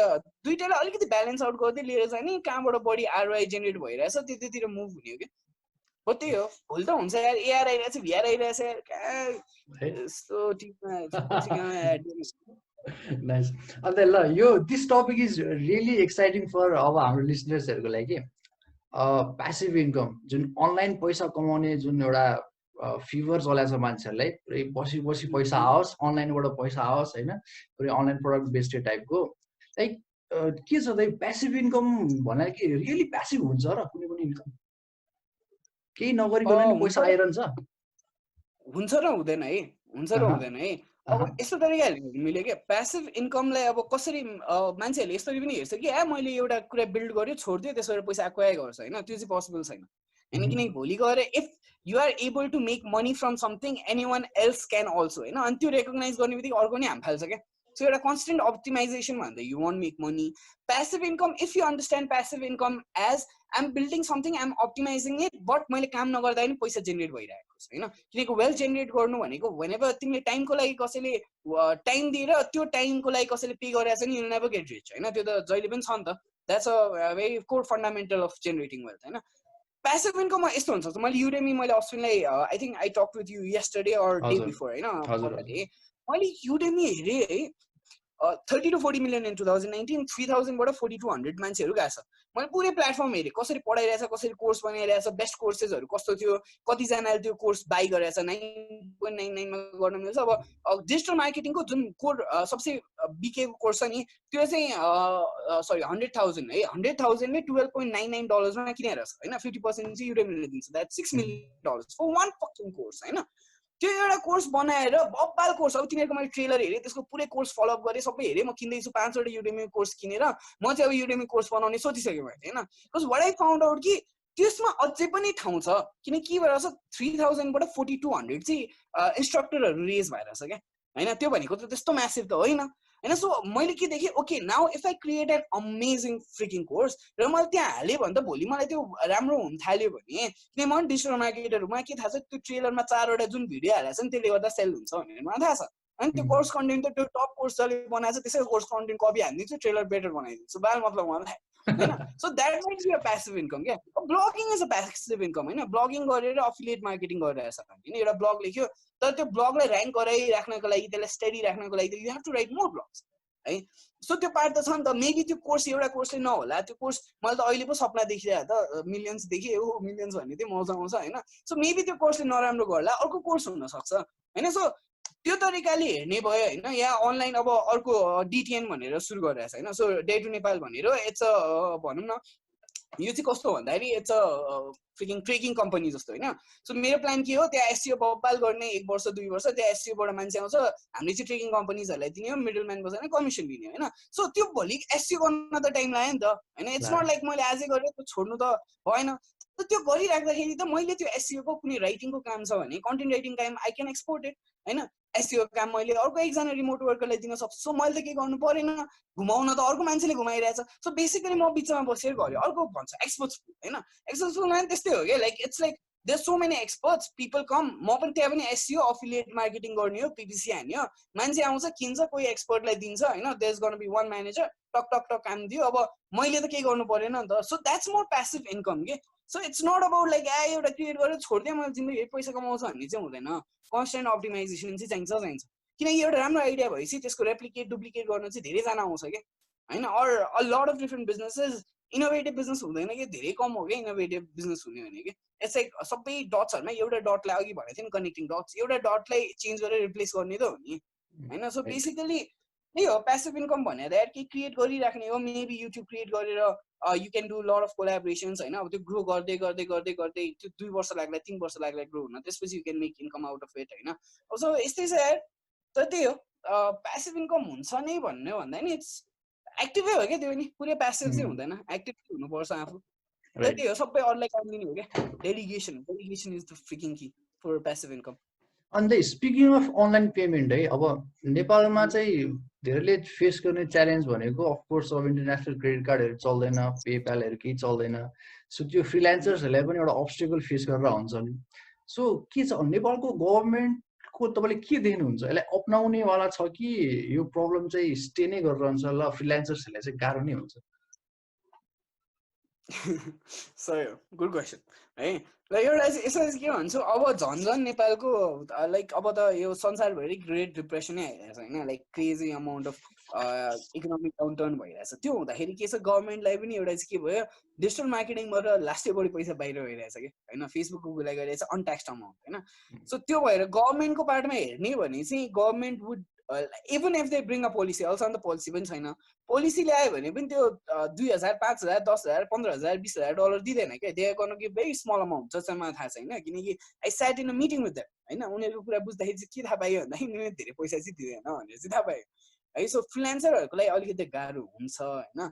दुइटालाई अलिकति ब्यालेन्स आउट गर्दै लिएर जाने कहाँबाट बढी आरओआई जेनेरेट भइरहेछ त्यतिर मुभ हुने हो कि हो त्यही हो भोलि त हुन्छ यार एआर आइरहेछ भिआर आइरहेछ यार यस्तो नाइस अन्त ल यो this topic is really exciting for अब हाम्रो लिसनर्सहरूको लागि प्यासिभ इन्कम जुन अनलाइन पैसा कमाउने जुन एउटा फिभर चलाएको छ मान्छेहरूलाई पुरै बसी बसी पैसा आओस् अनलाइनबाट पैसा आओस् होइन पुरै अनलाइन प्रडक्ट बेस्ड टाइपको लाइक के छ त प्यासिभ इन्कम भनेर के रियली प्यासिभ हुन्छ र कुनै पनि इन्कम केही नगरिकन नि पैसा आइरहन्छ हुन्छ र हुँदैन है हुन्छ र हुँदैन है अब यस्तो तरिकाले मिल्यो क्या प्यासिभ इन्कमलाई अब कसरी मान्छेहरूले यसरी पनि हेर्छ कि मैले एउटा कुरा बिल्ड गर्यो छोडिदियो त्यसबाट पैसा आएकै गर्छ होइन त्यो चाहिँ पोसिबल छैन होइन किनकि भोलि गएर if you are able to make money from something any one else can also होइन अनि त्यो रेकग्नाइज गर्ने बित्तिकै अर्को नि हाम फाल्छ क्या सो एउटा कन्सटेन्ट अप्टिमाइजेसन भन्दा you want make money passive income if you understand passive income as I am building something I am optimizing it but मैले काम नगर्दा पनि पैसा जेनेरेट भइरहेको छ होइन किनकि वेल जेनेरेट गर्नु भनेको वेनेभर तिमीले टाइमको लागि कसैले टाइम दिएर त्यो टाइमको लागि कसैले पे गरिरहेको छ नि यु नेभर गेट रिच होइन त्यो त जहिले पनि छ नि त that's a very core fundamental of generating wealth होइन प्यासिभ इन्कममा यस्तो हुन्छ मैले युडेमी मैले अश्विनलाई I think I talk with you yesterday or day before होइन मैले युडेमी हेरेँ है 30 to 40 million in 2019 3000बाट 4200 मान्छेहरू गएको छ मैले पुरै प्लेटफर्म हेरेँ कसरी पढाइरहेछ कसरी कोर्स बनाइरहेछ बेस्ट कोर्सेसहरू कस्तो थियो कतिजनाले त्यो कोर्स बाई गरेछ 9.99 मा गर्न मिल्छ अब डिजिटल मार्केटिङको जुन कोर सबसे बिकेको कोर्स छ नि त्यो चाहिँ सरी 100,000 है 100,000 ले $12.99 मा किनेर छ हैन 50% चाहिँ युडेमीले दिन्छ that $6 million for one fucking course हैन त्यो एउटा कोर्स बनाएर बब्बाल कोर्स अब तिनीहरूको मैले ट्रेलर हेरेँ त्यसको पुरै कोर्स फलोअप गरेँ सबै हेरेँ म किन्दैछु 5वटा युडेमी कोर्स किनेर म चाहिँ अब युडेमी कोर्स बनाउने सोचिसकेँ मैले होइन because what I found out कि त्यसमा अझै पनि ठाउँ छ किन के भएर छ 3000बाट 4200 चाहिँ इन्स्ट्रक्टरहरू रेज भएर छ क्या होइन त्यो भनेको त त्यस्तो म्यासिभ त होइन होइन सो मैले के देखेँ okay now if I create an amazing freaking course र मैले त्यहाँ हालेँ भने त भोलि मलाई त्यो राम्रो हुन थाल्यो भने किन म डिजिटल मार्केटहरूमा के थाहा छ त्यो ट्रेलरमा 4वटा जुन भिडियो हालेको छ नि त्यसले गर्दा सेल हुन्छ भनेर मलाई थाहा छ अनि त्यो कोर्स कन्टेन्ट त त्यो टप कोर्स जसले बनाएको छ त्यसै कोर्स कन्टेन्ट कपी हानिदिन्छु ट्रेलर बेटर बनाइदिन्छु बाल मतलब मलाई होइन so that might be a passive income क्या blogging is a passive income होइन ब्लगिङ गरेर अफिलिएट मार्केटिङ गरिरहेछ होइन एउटा ब्लग लेख्यो तर त्यो ब्लगलाई ऱ्याङ्क गराइराख्नको लागि त्यसलाई स्टडी राख्नको लागि you have to write more blogs है सो त्यो पार्ट त छ नि त मेबी त्यो कोर्स एउटा कोर्सले नहोला त्यो कोर्स मैले त अहिले पो सपना देखिरहेको त मिलियन्स देखेँ हो मिलियन्स भन्ने चाहिँ मजा आउँछ होइन सो मेबी त्यो कोर्सले नराम्रो गर्ला अर्को कोर्स हुनसक्छ होइन सो त्यो तरिकाले हेर्ने भयो होइन या अनलाइन अब अर्को डिटिएन भनेर सुरु गरिरहेछ होइन सो डे टु नेपाल भनेर इट्स अ भनौँ न यो चाहिँ कस्तो भन्दाखेरि it's a freaking trekking company जस्तो होइन सो मेरो प्लान के हो त्यहाँ एससिओ बब्बाल गर्ने 1 वर्ष 2 वर्ष त्यहाँ एससिओबाट मान्छे आउँछ हामीले चाहिँ ट्रेकिङ कम्पनीजहरूलाई दिने हो मिडल म्यान बसेर कमिसन दिने होइन सो त्यो भोलि एससिओ गर्न त टाइम लाग्यो नि त होइन इट्स नट लाइक मैले आजै गरेँ त्यो छोड्नु त भएन त त्यो गरिराख्दाखेरि त मैले त्यो एससिओको कुनै राइटिङको काम छ भने कन्टेन्ट राइटिङ काम आई क्यान एक्सपोर्ट इट होइन एससिओ काम मैले अर्को एकजना रिमोट वर्करलाई दिन सक्छु सो मैले त केही गर्नु परेन घुमाउन त अर्को मान्छेले घुमाइरहेछ सो बेसिकली म बिचमा बसेर गरेँ अर्को भन्छ एक्सपर्ट्स होइन एक्सपर्ट्समा त्यस्तै हो क्या like it's like there so many experts people come म पनि त्यहाँ पनि एससिओ अफिलिएट मार्केटिङ गर्ने हो पिपिसी हान्यो मान्छे आउँछ किन्छ कोही एक्सपर्टलाई दिन्छ होइन there is gonna be one manager talk talk talk काम दियो अब मैले त केही गर्नु परेन नि त so that's more passive income के so it's not about like एउटा क्रिएट गरेर छोडिदिएँ मैले जिन्दगी पैसा कमाउँछ भन्ने चाहिँ हुँदैन कन्सटेन्ट अप्टिमाइजेसन चाहिँ चाहिन्छ किनकि एउटा राम्रो आइडिया भएपछि त्यसको रेप्लिकेट डुप्लिकेट गर्न चाहिँ धेरैजना आउँछ क्या होइन or a lot of different businesses innovative business हुँदैन कि धेरै कम हो क्या इनोभेटिभ बिजनेस हुने भने कि इट्स लाइक सबै डट्सहरूमा एउटा डटलाई अघि भनेको थियो नि कनेक्टिङ डट्स एउटा डटलाई चेन्ज गरेर रिप्लेस गर्ने त हो नि होइन सो बेसिकली त्यही हो प्यासिभ इन्कम भनेर यार के क्रिएट गरिराख्ने हो मेबी युट्युब क्रिएट गरेर you can do lot of collaborations होइन अब त्यो ग्रो गर्दै गर्दै गर्दै गर्दै त्यो 2 वर्ष लाग्ला 3 वर्ष लाग्ला ग्रो हुन त्यसपछि you can make income out of it होइन अब सो यस्तै छ यार तर त्यही हो प्यासिभ इन्कम हुन्छ नै भन्ने भन्दा नि इट्स एक्टिभै हो क्या त्यो नि पुरै प्यासिभ चाहिँ हुँदैन एक्टिभ हुनुपर्छ आफू त्यही हो सबै अरूलाई काम दिने हो क्या delegation is the freaking key for passive income and speaking of online payment है अब नेपालमा चाहिँ धेरैले फेस गर्ने च्यालेन्ज भनेको अफकोर्स अब इन्टरनेसनल क्रेडिट कार्डहरू चल्दैन पेप्यालहरू केही चल्दैन सो त्यो फ्रिलान्सर्सहरूलाई पनि एउटा अब्स्टेकल फेस गरेर हुन्छ नि सो के छ नेपालको गभर्मेन्टको तपाईँले के देख्नुहुन्छ यसलाई अप्नाउनेवाला छ कि यो प्रब्लम चाहिँ स्टे नै गरिरहन्छ ल फ्रिलान्सर्सहरूलाई चाहिँ गाह्रो नै हुन्छ सही हो गुड क्वेसन है ल एउटा चाहिँ यसो के भन्छु अब झन् नेपालको लाइक अब त यो संसारभरि ग्रेट डिप्रेसनै आइरहेछ होइन like crazy amount of economic downturn भइरहेछ त्यो हुँदाखेरि के छ गभर्मेन्टलाई पनि एउटा चाहिँ के भयो डिजिटल मार्केटिङबाट लास्टै बढी पैसा बाहिर भइरहेछ कि होइन फेसबुकको कुरा गरिरहेछ अनट्याक्स्ड अमाउन्ट होइन सो त्यो भएर गभर्मेन्टको पार्टमा हेर्ने भने चाहिँ government would even if they bring a policy also अन्त पोलिसी पनि छैन पोलिसी ल्यायो भने पनि त्यो 2000 5000 10,000 15,000 20,000 डलर दिँदैन क्या they are gonna give very small amount जस्तो मलाई थाहा छैन किनकि I sat in a meeting with them होइन उनीहरूको कुरा बुझ्दाखेरि चाहिँ के थाहा पायो भन्दाखेरि उनीहरूले धेरै पैसा चाहिँ दिँदैन भनेर चाहिँ थाहा पायो है सो फ्रिलान्सरहरूको लागि अलिकति गाह्रो हुन्छ होइन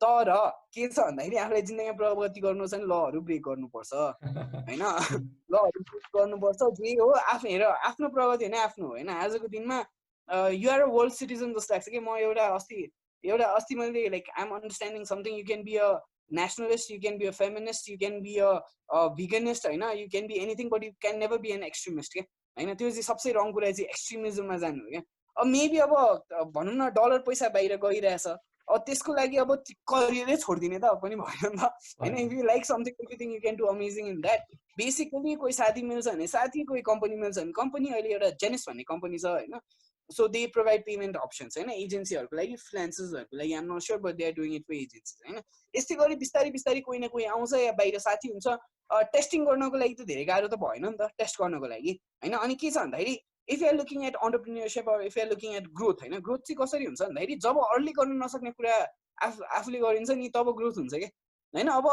तर के छ भन्दाखेरि आफूलाई जिन्दगीमा प्रगति गर्नु छ भने लहरू ब्रेक गर्नुपर्छ होइन लहरू ब्रेक गर्नुपर्छ जे हो आफ्नो हेर आफ्नो प्रगति होइन आफ्नो होइन आजको दिनमा युआर अ वर्ल्ड सिटिजन जस्तो लाग्छ कि म एउटा अस्ति मैले like I am understanding something you can be a nationalist, you can be a feminist, you can be a veganist, होइन you can be anything but you can never be an extremist के होइन त्यो चाहिँ सबसे रङ कुरा चाहिँ एक्सट्रिमिजममा जानु हो क्या अब मेबी अब भनौँ न डलर पैसा बाहिर गइरहेछ अब त्यसको लागि अब करियरै छोडिदिने त पनि भएन नि त होइन if you like something everything you can do amazing in that basically कोही साथी मिल्छ भने साथी कोही कम्पनी मिल्छ भने कम्पनी अहिले एउटा जेनिस भन्ने कम्पनी छ होइन so they provide payment options होइन एजेन्सीहरूको लागि फ्रिलान्सर्सहरूको लागि I'm not sure but they are doing it for agencies होइन यस्तै गरी बिस्तारै कोही न कोही आउँछ या बाहिर साथी हुन्छ टेस्टिङ गर्नको लागि त धेरै गाह्रो त भएन नि त टेस्ट गर्नको लागि होइन अनि के छ भन्दाखेरि if you're looking at entrepreneurship if you're looking at growth होइन ग्रोथ चाहिँ कसरी हुन्छ भन्दाखेरि जब अरूले गर्न नसक्ने कुरा आफूले गरिन्छ नि तब ग्रोथ हुन्छ क्या होइन अब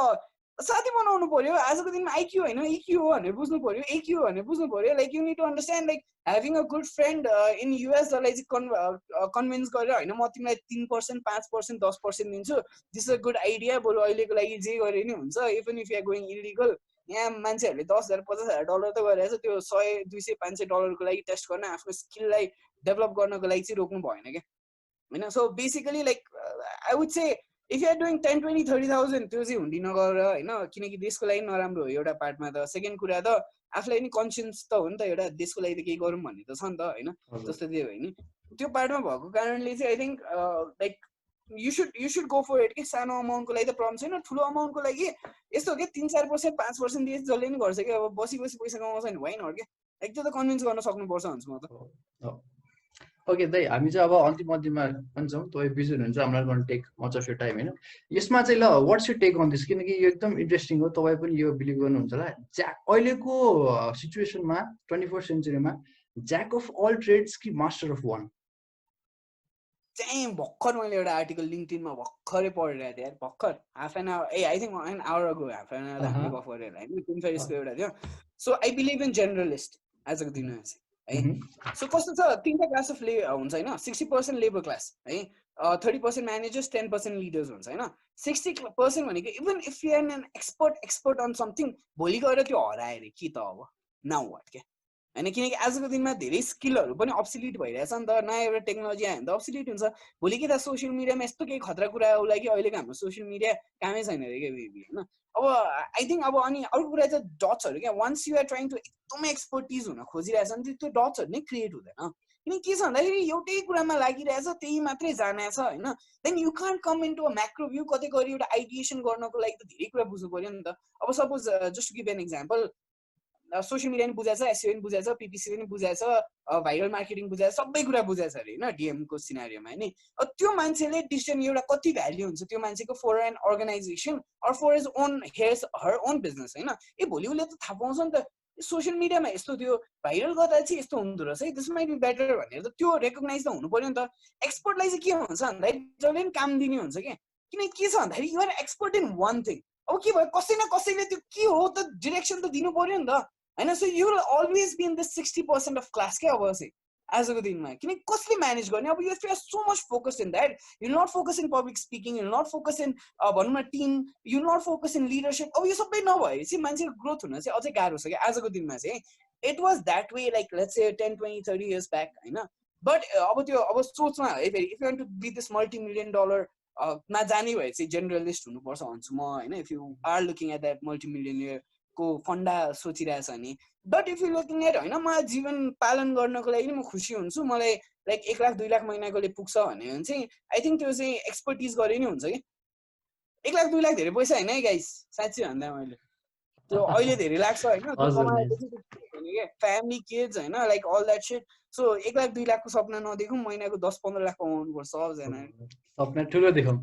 साथी बनाउनु पर्यो आजको दिनमा आइक्यू होइन इक्यू हो भनेर बुझ्नु पर्यो एक्यू हो भनेर बुझ्नु पर्यो like you need to understand like having a good friend in US जसलाई चाहिँ कन्भिन्स गरेर होइन म तिमीलाई 3% 5% 10% दिन्छु दिस अ गुड आइडिया बरु अहिलेको लागि जे गरे नि हुन्छ even if you are going illegal यहाँ मान्छेहरूले 10,000 50,000 डलर त गरेर त्यो 100 200 500 डलरको लागि टेस्ट गर्न आफ्नो स्किललाई डेभलप गर्नको लागि चाहिँ रोक्नु भएन क्या होइन so basically like I would say if you're doing 10 20 30,000 त्यो चाहिँ हुँदी नगर होइन किनकि देशको लागि नराम्रो हो एउटा पार्टमा त सेकेन्ड कुरा त आफूलाई नि कन्सियन्स त हो नि त एउटा देशको लागि त केही गरौँ भन्ने त छ नि त होइन जस्तो त्यो हो नि त्यो पार्टमा भएको कारणले चाहिँ I think like you should go for it कि सानो अमाउन्टको लागि त प्रब्लम छैन ठुलो अमाउन्टको लागि यस्तो हो कि 3-4% 5% दिए जसले नि गर्छ कि अब बसी पैसा कमाउँछ नि होइन हो क्या लाइक त्यो त कन्भिन्स गर्न सक्नुपर्छ भन्छु म त ओके दाइ हामी चाहिँ अब अन्तिममा पनि छौँ तपाईँ बिजी हुनुहुन्छ हामीलाई गर्न take much of your time होइन यसमा चाहिँ ल what's you take on this किनकि यो एकदम इन्ट्रेस्टिङ हो तपाईँ पनि यो बिलिभ गर्नुहुन्छ होला अहिलेको सिचुएसनमा 21st सेन्चुरीमा ज्याक अफ अल ट्रेड्स कि मास्टर अफ वान चाहिँ भर्खर मैले एउटा आर्टिकल लिङ्क्डइनमा भर्खरै पढिरहेको थिएँ भर्खर half an hour I think 1 hour ago half an hour हामीले गफ गरेर होइन टिम फेरिसको एउटा थियो so I believe in generalist आजको दिनमा चाहिँ है सो कस्तो छ 3टा क्लास अफ हुन्छ होइन 60% लेबर क्लास है 30% म्यानेजर्स 10% लिडर्स हुन्छ होइन 60% भनेको even if you an an expert on something भोलि गएर त्यो हरायो अरे कि त अब नाउ वाट क्या होइन किनकि आजको दिनमा धेरै स्किलहरू पनि अब्सोल्युट भइरहेछ नि त नयाँ एउटा टेक्नोलोजी आयो भने त अब्सोल्युट हुन्छ भोलि कि त सोसियल मिडियामा यस्तो केही खतरा कुरा होला कि अहिलेको हाम्रो सोसियल मिडिया कामै छैन अरे क्या बेबी होइन अब आई थिङ्क अब अनि अर्को कुरा चाहिँ डट्सहरू क्या once you are trying to एकदमै एक्सपर्टिज हुन खोजिरहेछ भने त्यो डट्सहरू नै क्रिएट हुँदैन किनकि के छ भन्दाखेरि एउटै कुरामा लागिरहेछ त्यही मात्रै जानेछ होइन then you can't come into a macro view कतै गरी एउटा आइडिएसन गर्नको लागि त धेरै कुरा बुझ्नु पर्यो नि त अब suppose just give an example social media पनि बुझाएछ एसइओ पनि बुझाएछ पिपिसी पनि बुझाएछ भाइरल मार्केटिङ बुझाएछ सबै कुरा बुझाएछ अरे होइन डिएमको सिनारियोमा होइन त्यो मान्छेले डिसिजन एउटा कति भ्याल्यु हुन्छ त्यो मान्छेको for an organisation or for his own her own business होइन भोलि उसले त थाहा पाउँछ नि त सोसियल मिडियामा यस्तो त्यो भाइरल गर्दा चाहिँ यस्तो हुँदो रहेछ है दिस माइट बी बेटर भनेर त त्यो रेकगनाइज त हुनु पर्यो नि त एक्सपर्टलाई चाहिँ के हुन्छ भन्दाखेरि जसले पनि काम दिने हुन्छ क्या किनकि के छ भन्दाखेरि you're expert in one thing अब के भयो कसै न कसैले त्यो के हो त डिरेक्सन त दिनु पर्यो नि त होइन so you will always be in this 60% of class क्या अब चाहिँ आजको दिनमा किन कसले म्यानेज गर्ने अब you are so much focused in that you not focus in public speaking you not focus in भनौँ न team you not focus in leadership अब यो सबै नभएपछि मान्छेको ग्रोथ हुन चाहिँ अझै गाह्रो छ कि आजको दिनमा चाहिँ it was that way like let's say 10 20 30 years back होइन बट अब त्यो अब सोचमा है फेरि if you want to be this $multi-million मा जाने भए चाहिँ जेनरलिस्ट हुनुपर्छ भन्छु म होइन if you are looking at that $multi-millionaire को फन्डा सोचिरहेछ नि but if you looking at होइन म जीवन पालन गर्नको लागि म खुसी हुन्छु मलाई लाइक 1 लाख 2 लाख महिनाकोले पुग्छ भने चाहिँ आई थिङ्क त्यो चाहिँ एक्सपर्टिज गरे नि हुन्छ कि 1 लाख 2 लाख धेरै पैसा होइन है गाइस साँच्चै भन्दा मैले त्यो अहिले धेरै लाग्छ होइन त्यो कमाएर फ्यामिली किड्स होइन like all that shit so 1 lakh 2 लाखको सपना नदेखौँ महिनाको 10-15 लाख कमाउनु पर्छ सबजना सपना ठुलो देखौँ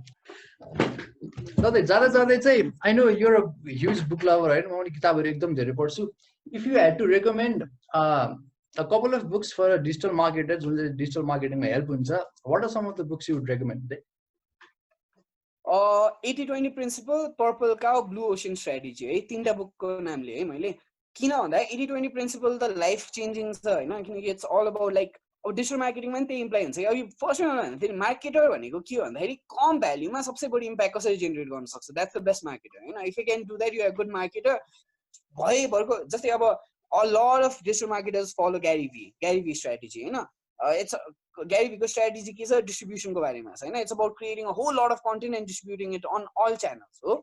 जाँदा जाँदै चाहिँ I know your a huge book lover होइन म पनि किताबहरू एकदम धेरै पढ्छु if you had to recommend a couple of books for a digital marketer जुन चाहिँ डिजिटल मार्केटिङमा हेल्प हुन्छ what are some of the books you would recommend 80-20 principle purple cow blue ocean strategy है तीनटा बुकको नामले है मैले किन भन्दा 80-20 प्रिन्सिपल त लाइफ चेन्जिङ छ होइन किनकि इट्स अल अबाउट लाइक अब डिजिटल मार्केटिङमा पनि त्यही इम्प्लाइ हुन्छ कि अब फर्स्टमा भन्दाखेरि मार्केटर भनेको के भन्दाखेरि कम भ्याल्युमा सबसे बढी इम्प्याक्ट कसरी जेनेरेट गर्न सक्छ द्याट्स द बेस्ट मार्केटर होइन if you can do that you are good marketer भएभरको जस्तै अब a lot of digital marketers follow Gary V strategy होइन it's Gary V को strategy के छ distribution को बारेमा छ होइन it's about creating a whole lot of content and distributing it on all channels हो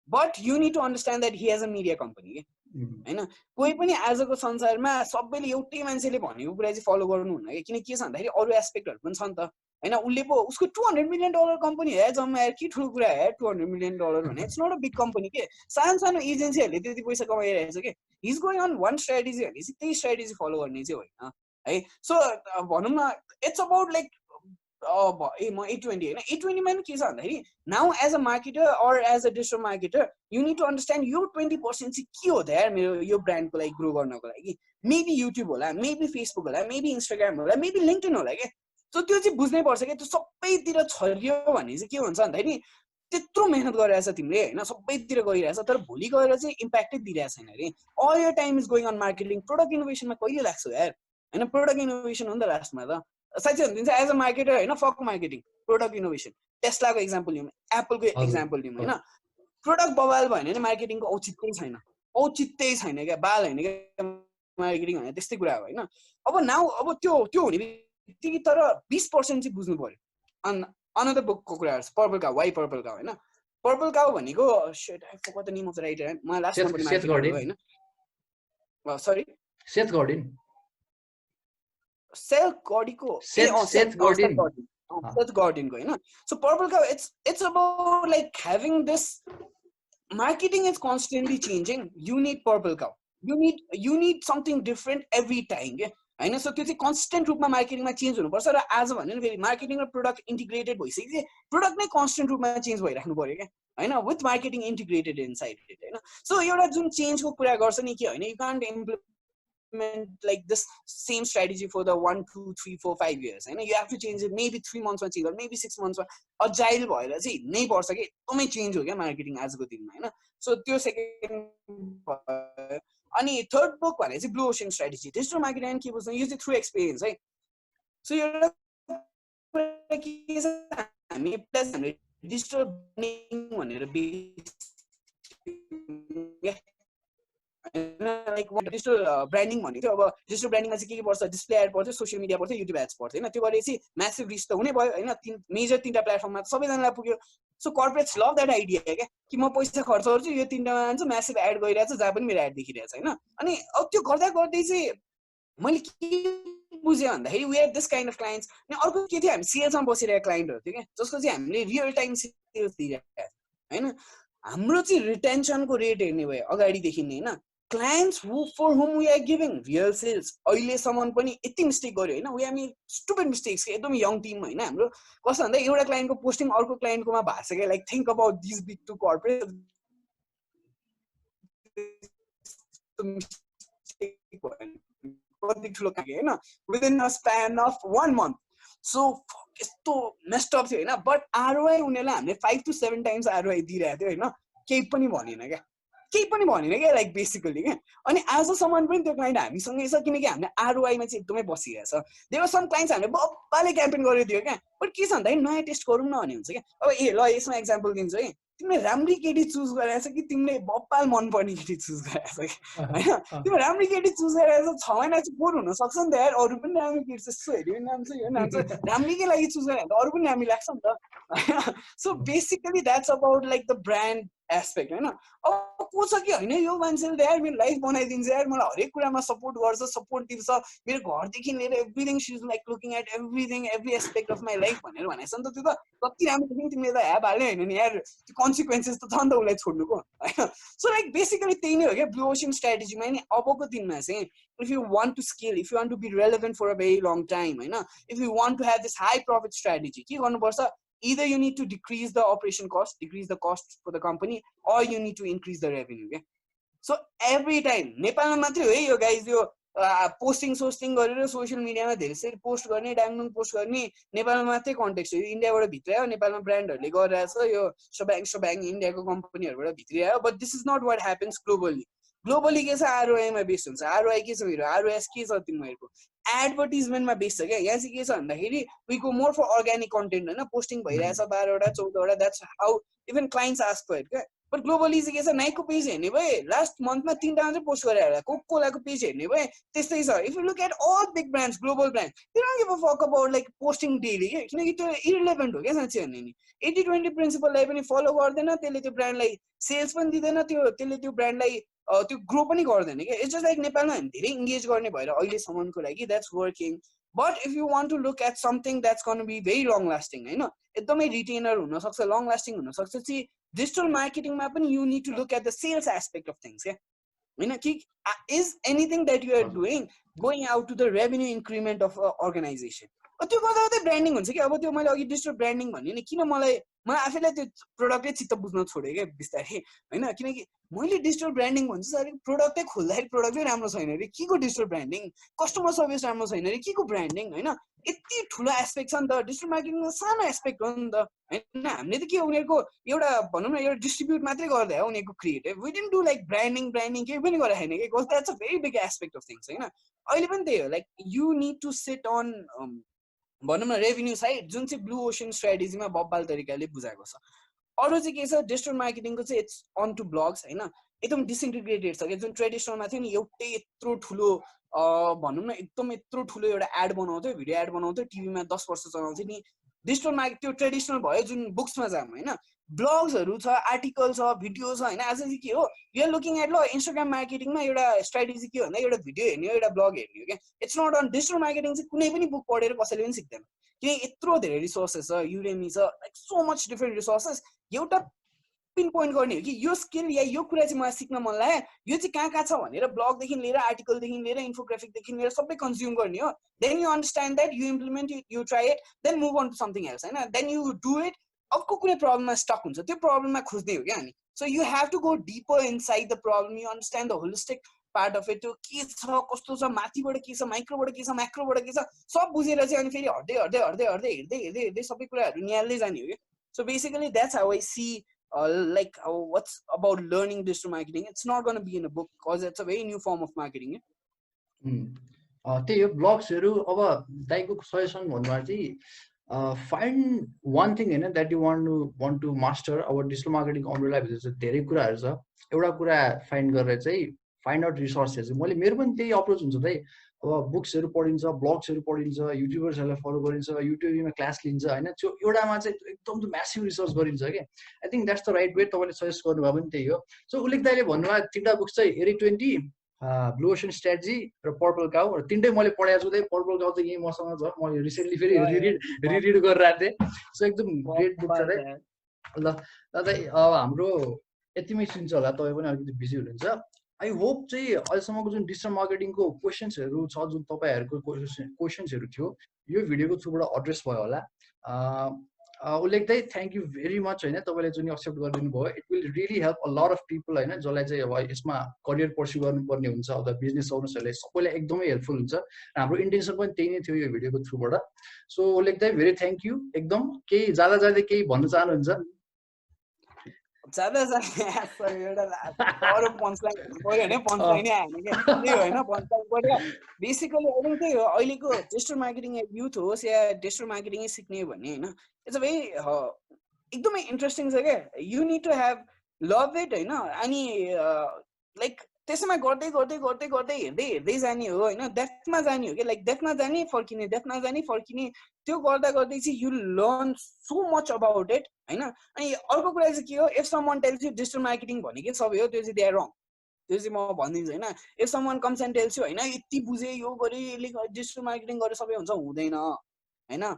but you need to understand that he has a media company होइन कोही पनि आजको संसारमा सबैले एउटै मान्छेले भनेको कुरा चाहिँ फलो गर्नुहुन्न कि किन के छ भन्दाखेरि अरू एस्पेक्टहरु पनि छ नि त हैन उसले पो उसको $200 million कम्पनी है जम्मा यार के ठुलो कुरा है $200 million भने it's not a big company के सानो सानो एजेन्सीहरुले त्यति पैसा कमाइरहेछ के he is going on one strategy भने चाहिँ त्यही स्ट्र्याटेजी फलो गर्ने चाहिँ होइन है सो भनौं न इट्स अबाउट लाइक म 820 हैन 820 मा के छ भन्दाखेरि now as a marketer or as a digital marketer you need to understand यो 20% चाहिँ के हो त यार मेरो यो ब्रान्डको लागि ग्रो गर्नको लागि मेबी युट्युब होला मेबी फेसबुक होला मेबी इन्स्टाग्राम होला मेबी लिंक्डइन होला के सो त्यो चाहिँ बुझ्नै पर्छ के त्यो सबैतिर छरियो भने चाहिँ के हुन्छ भन्दाखेरि त्यत्रो मेहनत गरिरहेछ तिमीले हैन सबैतिर गइरहेछ तर भोलि गएर चाहिँ इम्प्याक्टै दिइरहेछ छैन रे all your time is going on marketing product इनोभेसनमा कहिले लाग्छ यार हैन प्रोडक्ट इनोभेसन हो नि त लास्टमा त साच्चै भन्दिन्छ एज अ मार्केटर हैन फक मार्केटिङ प्रोडक्ट इनोभेसन टेस्लाको एक्जाम्पल लिउँ एप्पलको एक्जाम्पल लिउँ हैन प्रोडक्ट बवाल भयो भने मार्केटिङको औचित्यै छैन क्या बाल हैन क्या मार्केटिङ भने त्यस्तै कुरा हो हैन अब नाउ अब त्यो हुने बित्तिकै तर 20% चाहिँ बुझ्नु पर्यो अनदर बुकको कुरा purple cow why purple cow हैन पर्पल काउ भनेको shit I forgot the name of the writer म लास्ट नम्बर मार्केटिङ हैन सरी सेथ गॉर्डिन सेथ गॉर्डिनको हैन so purple cow it's about like having this marketing is constantly changing you need purple cow you need something different every time हैन so त्यो चाहिँ constant रूपमा मार्केटिङमा change हुनुपर्छ र आज भन्ने फेरि मार्केटिङ र प्रोडक्ट इन्टिग्रेटेड भइसक्यो प्रोडक्ट नै कन्स्टेन्ट रूपमा चेन्ज भइराख्नु पर्यो क्या हैन with marketing integrated inside it हैन सो एउटा जुन चेन्जको कुरा गर्छ नि के हैन you can't implement like this same strategy for the 1 2 3 4 5 years हैन you have to change it maybe 3 monthsमा चेन्ज गर मेबी 6 monthsमा अजाइल भएर चाहिँ हिँड्नै पर्छ कि एकदमै चेन्ज हो क्या मार्केटिङ आजको दिनमा हैन सो त्यो सेकेन्ड अनि थर्ड बुक भने चाहिँ blue ocean strategy digital marketing के बुझ्नु यो चाहिँ थ्रु एक्सपिरियन्स है सो एउटा के छ हामी प्लस हामीले डिजिटल ब्रान्डिङ भनेर लाइक डिजिटल ब्रान्डिङ भनेको अब डिजिटल ब्रान्डिङमा चाहिँ के पर्छ डिस्प्ले एड पर्छ सोसियल मिडिया पर्छ युट्युब एड्स पर्छ हैन त्यो गरेपछि म्यासिभ रिच त हुनै भयो हैन मेजर तीनटा प्लेटफर्ममा सबैजनालाई पुग्यो so corporates love that idea क्या कि म पैसा खर्च गर्छु यो तीनटामा जान्छु म्यासिभ एड गइरहेछ जहाँ पनि मेरो एड देखिरहेछ हैन अनि अब त्यो गर्दा गर्दै चाहिँ मैले के बुझेँ भन्दाखेरि we are this kind of clients अनि अर्को के थियो हामी सेल्समा बसिरहेको क्लाइन्टहरू थियो क्या जसको चाहिँ हामीले रियल टाइम सेल्स दिइरहेको हैन हाम्रो चाहिँ रिटेन्सनको रेट हेर्ने भयो अगाडिदेखि नै हैन clients for whom we are giving real sales अहिलेसम्म पनि यति मिस्टेक गर्यो हैन we have made stupid mistakes एकदम यङ टिम हैन हाम्रो कस्तो भन्दा एउटा क्लाइन्टको पोस्टिङ अर्को क्लाइन्टकोमा भएको छ like think about this big to corporate कति ठुलो काम हैन within a span of 1 month so यस्तो मेस्ड अप थियो हैन बट आरओआई उनीहरुले हामीले 5 to 7 times आरओआई दिइरहेको थियो हैन केही पनि भनेन क्या केही पनि भनेन क्या लाइक बेसिकली क्या अनि एज अ सामान पनि त्यो क्लाइन्ट हामीसँगै छ किनकि हामीले आरओआईमा चाहिँ एकदमै बसिरहेको छ देयर आर सम क्लाइन्ट्स हामीले बब्बाले क्याम्पेन गरिदियो क्या बट के छ भन्दाखेरि नयाँ टेस्ट गरौँ न भने हुन्छ क्या अब ल यसमा एक्जाम्पल दिन्छु है तिमीले राम्री केटी चुज गरेको छ कि तिमीले बब्बाल मनपर्ने केटी चुज गरेको छ कि होइन तिमीले राम्री केटी चुज गरेको छ 6 महिना चाहिँ बोर हुनसक्छ नि त यार अरू पनि राम्रो केटी छ यस्तो हेऱ्यो पनि राम्रो छ यो राम्रो छ राम्रीकै लागि चुज गरेर त अरू पनि राम्रो लाग्छ नि त so basically that's about like the brand aspect होइन अब को छ कि होइन यो मान्छेले यार मेरो लाइफ बनाइदिन्छ यार मलाई हरेक कुरामा सपोर्ट गर्छ सपोर्ट दिन्छ मेरो घरदेखि लिएर everything she is like looking at everything every aspect of my life भनेर भनेको छ नि त त्यो त कति राम्रो थियो तिमीले त ह्याप हाल्यो होइन नि यार त्यो कन्सिक्वेन्सेस त छ नि त उसलाई छोड्नुको होइन सो लाइक बेसिकली त्यही नै हो क्या ब्लू ओसन स्ट्राटेजीमा नि अबको दिनमा चाहिँ if you want to scale, if you want to be relevant for a very long time, if you want to have this high profit strategy, either you need to decrease the operation cost, decrease the cost for the company, or you need to increase the revenue. Okay? So every time, Nepal matre ho yo guys, yo posting गरेर social मिडियामा धेरै post गर्ने डाङडुङ post गर्ने नेपालमा मात्रै context हो इन्डियाबाट भित्रायो नेपालमा ब्रान्डहरूले गरिरहेछ यो सोब्याङ इन्डियाको कम्पनीहरूबाट भित्रिआयो but this is not what happens globally के छ आरओआईमा बेस्ड हुन्छ आरओआई के छ मेरो आरओएस के छ तिमीहरूको एडभर्टिजमेन्टमा बेस्ड छ क्या यहाँ चाहिँ के छ भन्दाखेरि we go more for organic content होइन पोस्टिङ भइरहेछ 12वटा 14वटा that's how even clients ask for it क्या बट ग्लोबली चाहिँ के छ नाइकको पेज हेर्ने भए लास्ट मन्थमा 3टा मात्रै पोस्ट गरेर होला कोकाकोलाको पेज हेर्ने भए त्यस्तै छ if you look at all big brands global brand they don't give a fuck about like posting daily के किनकि त्यो इरिलेभेन्ट हो क्या साँच्चै भन्ने नि 80-20 प्रिन्सिपललाई पनि फलो गर्दैन त्यसले त्यो ब्रान्डलाई सेल्स पनि दिँदैन त्यसले त्यो ब्रान्डलाई त्यो ग्रो पनि गर्दैन क्या इट्स जस्ट लाइक नेपालमा हामी धेरै इङ्गेज गर्ने भएर अहिलेसम्मको लागि that's working but if you want to look at something that's gonna be very long lasting होइन एकदमै रिटेनर हुनसक्छ लङ लास्टिङ हुनसक्छ चाहिँ डिजिटल मार्केटिङमा पनि you need to look at the sales aspect of things क्या होइन कि is anything that you are doing going out to the revenue increment of organisation त्यो गर्दा गर्दै ब्रान्डिङ हुन्छ कि अब त्यो मैले अघि डिजिटल ब्रान्डिङ भने नि किन मलाई आफैलाई त्यो प्रोडक्टै चित्त बुझ्न छोडेँ क्या बिस्तारै होइन किनकि मैले डिजिटल ब्रान्डिङ भन्छु सर प्रोडक्टै खोल्दाखेरि प्रोडक्टै राम्रो छैन अरे के को डिजिटल ब्रान्डिङ कस्टमर सर्भिस राम्रो छैन अरे के को ब्रान्डिङ होइन यति ठुलो एस्पेक्ट छ नि त डिजिटल मार्केटिङमा सानो एस्पेक्ट हो नि त होइन हामीले त के उनीहरूको एउटा भनौँ न एउटा डिस्ट्रिब्युट मात्रै गर्दै हो उनीहरूको creative we didn't do like branding केही पनि गरेको छैन कि because that's a very big aspect of things होइन अहिले पनि त्यही हो like you need to sit on भनौँ न रेभेन्यू साइड जुन चाहिँ ब्लू ओसन स्ट्राटेजीमा बब्बाल तरिकाले बुझाएको छ अरू चाहिँ के छ डिजिटल मार्केटिङको चाहिँ इट्स अन टु ब्लग्स होइन एकदम डिसइन्टिग्रेटेड छ कि जुन ट्रेडिसनलमा थियो नि एउटै यत्रो ठुलो भनौँ न एकदम यत्रो ठुलो एउटा एड बनाउँथ्यो भिडियो एड बनाउँथ्यो टिभीमा 10 वर्ष चलाउँथ्यो नि डिजिटल मार्केट त्यो ट्रेडिसनल भयो जुन बुक्समा जाम होइन ब्लग्सहरू छ आर्टिकल छ भिडियो छ होइन आज चाहिँ के हो युआर लुकिङ एट ल इन्स्टाग्राम मार्केटिङमा एउटा स्ट्राटेजी के भन्दा एउटा भिडियो हेर्ने हो एउटा ब्लग हेर्ने हो क्या it's not on digital marketing चाहिँ कुनै पनि बुक पढेर कसैले पनि सिक्दैन किनकि यत्रो धेरै रिसोर्सेस छ युडेमी छ like so much different resources एउटा पिन पोइन्ट गर्ने हो कि यो स्किल या यो कुरा चाहिँ मलाई सिक्न मन लाग्यो यो चाहिँ कहाँ छ भनेर ब्लगदेखि लिएर आर्टिकलदेखि लिएर इन्फोग्राफिकदेखि लिएर सबै कन्ज्युम गर्ने हो then you understand that you implement you try it then move on to something else होइन देन यु डु इट अर्को कुनै प्रब्लममा स्टक हुन्छ त्यो प्रब्लममा खोज्ने हो क्या हामी so you have to go deeper inside the problem you understand the holistic part of it त्यो के छ कस्तो छ माथिबाट के छ माइक्रोबाट के छ म्याक्रोबाट के छ सब बुझेर चाहिँ अनि फेरि हट्दै सबै कुराहरू निहाल्दै जाने हो क्या so basically that's how I see like what's about learning digital marketing it's not going to be in a book because it's a very new form of marketing त्यही हो ब्लग्सहरू अब दाइको सजेसन भन्नुमा चाहिँ फाइन्ड वान थिङ होइन that you want to master अब digital marketing अम्ब्रेलाभित्र चाहिँ धेरै कुराहरू छ एउटा कुरा फाइन्ड गरेर चाहिँ फाइन्ड आउट रिसोर्सेस मैले मेरो पनि त्यही अप्रोच हुन्छ दाइ अब बुक्सहरू पढिन्छ ब्लग्सहरू पढिन्छ युट्युबर्सहरूलाई फलो गरिन्छ युट्युबमा क्लास लिन्छ होइन त्यो एउटामा चाहिँ एकदम म्यासिभ रिसर्च गरिन्छ क्या I think that's the right way तपाईँले सजेस्ट गर्नुभयो पनि त्यही हो सो उल्लेख दाइले भन्नुभयो 3टा बुक्स चाहिँ 80-20 ब्लू ओसन स्ट्राटेजी र पर्पल काउ र 3टै मैले पढाएको छु त्यही पर्पल काउ चाहिँ यहीँ मसँग छ म रिसेन्टली फेरि रिरिड गरेर थिएँ सो एकदम ग्रेट बुक छ दाइ ल दाइ अब हाम्रो यतिमै सुन्छ होला तपाईँ पनि अलिकति बिजी हुनुहुन्छ आई होप चाहिँ अहिलेसम्मको जुन डिजिटल मार्केटिङको क्वेसन्सहरू छ जुन तपाईँहरूको क्वेसन्सहरू थियो यो भिडियोको थ्रुबाट एड्रेस भयो होला उल्लेख दाइ थ्याङ्क यू भेरी मच होइन तपाईँले जुन एक्सेप्ट गरिदिनु भयो it will really help a lot of people होइन जसलाई चाहिँ अब यसमा करियर पर्स्यु गर्नुपर्ने हुन्छ अथवा बिजनेस ओनर्सहरूले सबैलाई एकदमै हेल्पफुल हुन्छ हाम्रो इन्टेन्सन पनि त्यही नै थियो यो भिडियोको थ्रुबाट सो उल्लेख दाइ भेरी थ्याङ्क यू एकदम केही जाँदा केही भन्न चाहनुहुन्छ ज्यादा एउटा अरू पञ्चलाइन पऱ्यो भने पञ्चलाइनै आएन क्या त्यही होइन पञ्चलाइन पऱ्यो बेसिकली अहिले त्यही हो अहिलेको डिजिटल मार्केटिङ युथ होस् या डिजिटल मार्केटिङ सिक्ने भन्ने होइन इट्स अ भेरी एकदमै इन्ट्रेस्टिङ छ क्या you need to have love it होइन अनि लाइक त्यसैमा गर्दै गर्दै गर्दै गर्दै हेर्दै हेर्दै जाने हो होइन डेप्थमा जाने हो कि लाइक डेप्थमा जाने फर्किने डेप्थमा जाने फर्किने त्यो गर्दा गर्दै चाहिँ you learn so much about it होइन अनि अर्को कुरा चाहिँ के हो if someone tells you digital marketing भनेकै सबै हो त्यो चाहिँ दे आर रङ त्यो चाहिँ म भनिदिन्छु होइन if someone comes and tells you होइन यति बुझे यो गरे डिजिटल मार्केटिङ गरे सबै हुन्छ हुँदैन होइन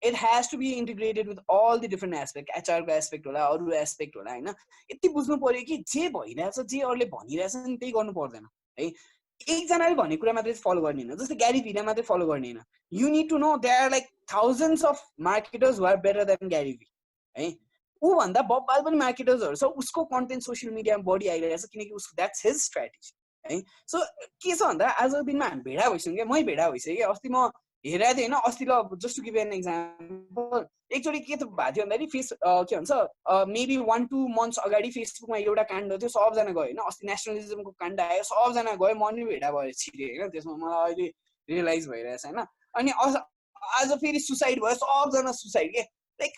it has to be integrated with all the different aspect HR को एस्पेक्ट होला अरू एस्पेक्ट होला होइन यति बुझ्नु पर्यो कि जे भइरहेछ जे अरूले भनिरहेछ नि त्यही गर्नु पर्दैन है एकजनाले भनेको कुरा मात्रै फलो गर्ने होइन जस्तै ग्यारी भीले मात्रै फलो गर्ने होइन you need to know there are like thousands of marketers who are better than Gary Vee है ऊभन्दा बब्बाल पनि मार्केटर्सहरू छ उसको कन्टेन्ट सोसियल मिडियामा बढी आइरहेछ किनकि उसको द्याट्स हिज स्ट्राटेजी है सो के छ भन्दा आजको दिनमा हामी भेडा भइसक्यौँ क्या मै भेडा भइसकेँ क्या अस्ति म हेरेको थिएँ होइन अस्ति ल just to give an example एकचोटि के त भएको थियो भन्दाखेरि फेस के भन्छ मेबी 1-2 मन्थ्स अगाडि फेसबुकमा एउटा काण्ड थियो सबजना गयो होइन अस्ति नेसनलिजमको काण्ड आयो सबजना गयो म नि भेडा भएर छिरेँ होइन त्यसमा मलाई अहिले रियलाइज भइरहेछ होइन अनि आज फेरि सुसाइड भयो सबजना सुसाइड के लाइक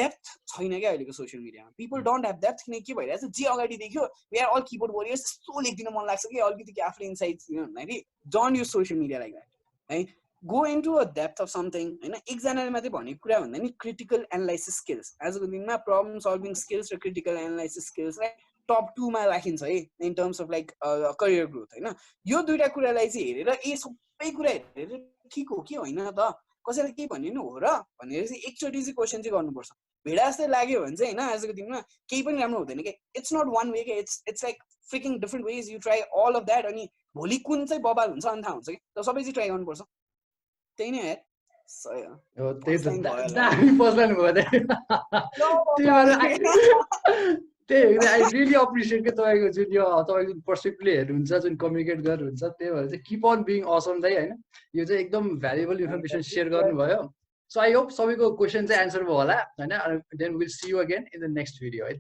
डेप्थ छैन क्या अहिलेको सोसियल मिडियामा पिपल डोन्ट हेभ डेप्थ किनकि के भइरहेछ जे अगाडि देख्यो we are all keyboard warriors यस्तो लेखिदिन मन लाग्छ कि अलिकति आफूले इन्साइट दिनु भन्दाखेरि don't use social media like that है go into a depth of something होइन एकजनाले मात्रै भनेको कुरा भन्दा नि क्रिटिकल एनालाइसिस स्किल्स आजको दिनमा प्रब्लम सल्भिङ स्किल्स र क्रिटिकल एनालाइसिस स्किल्सलाई टप 2मा राखिन्छ है in terms of like career growth होइन यो दुईवटा कुरालाई चाहिँ हेरेर सबै कुरा हेरेर ठिक हो कि होइन त कसैले केही भन्यो नि हो र भनेर चाहिँ एकचोटि चाहिँ क्वेसन चाहिँ गर्नुपर्छ भेडा जस्तै लाग्यो भने चाहिँ होइन आजको दिनमा केही पनि राम्रो हुँदैन कि इट्स नट वान वे के it's like freaking different ways you try all of that अनि भोलि कुन चाहिँ बबाल हुन्छ अनि थाहा हुन्छ कि त सबै चाहिँ ट्राई गर्नुपर्छ त्यही नै हो त्यही त दामी पस्लान भयो त्यही भएर आई रियली अप्रिसिएट के तपाईँको जुन यो तपाईँको पर्सपेक्टिभले हेर्नुहुन्छ जुन कम्युनिकेट गर्नुहुन्छ त्यही भएर चाहिँ किप अन बिङ असम दाइ होइन यो चाहिँ एकदम भ्यालुएबल इन्फर्मेसन सेयर गर्नुभयो सो आई होप सबैको क्वेसन चाहिँ एन्सर भयो होला होइन then will see you again in the next video है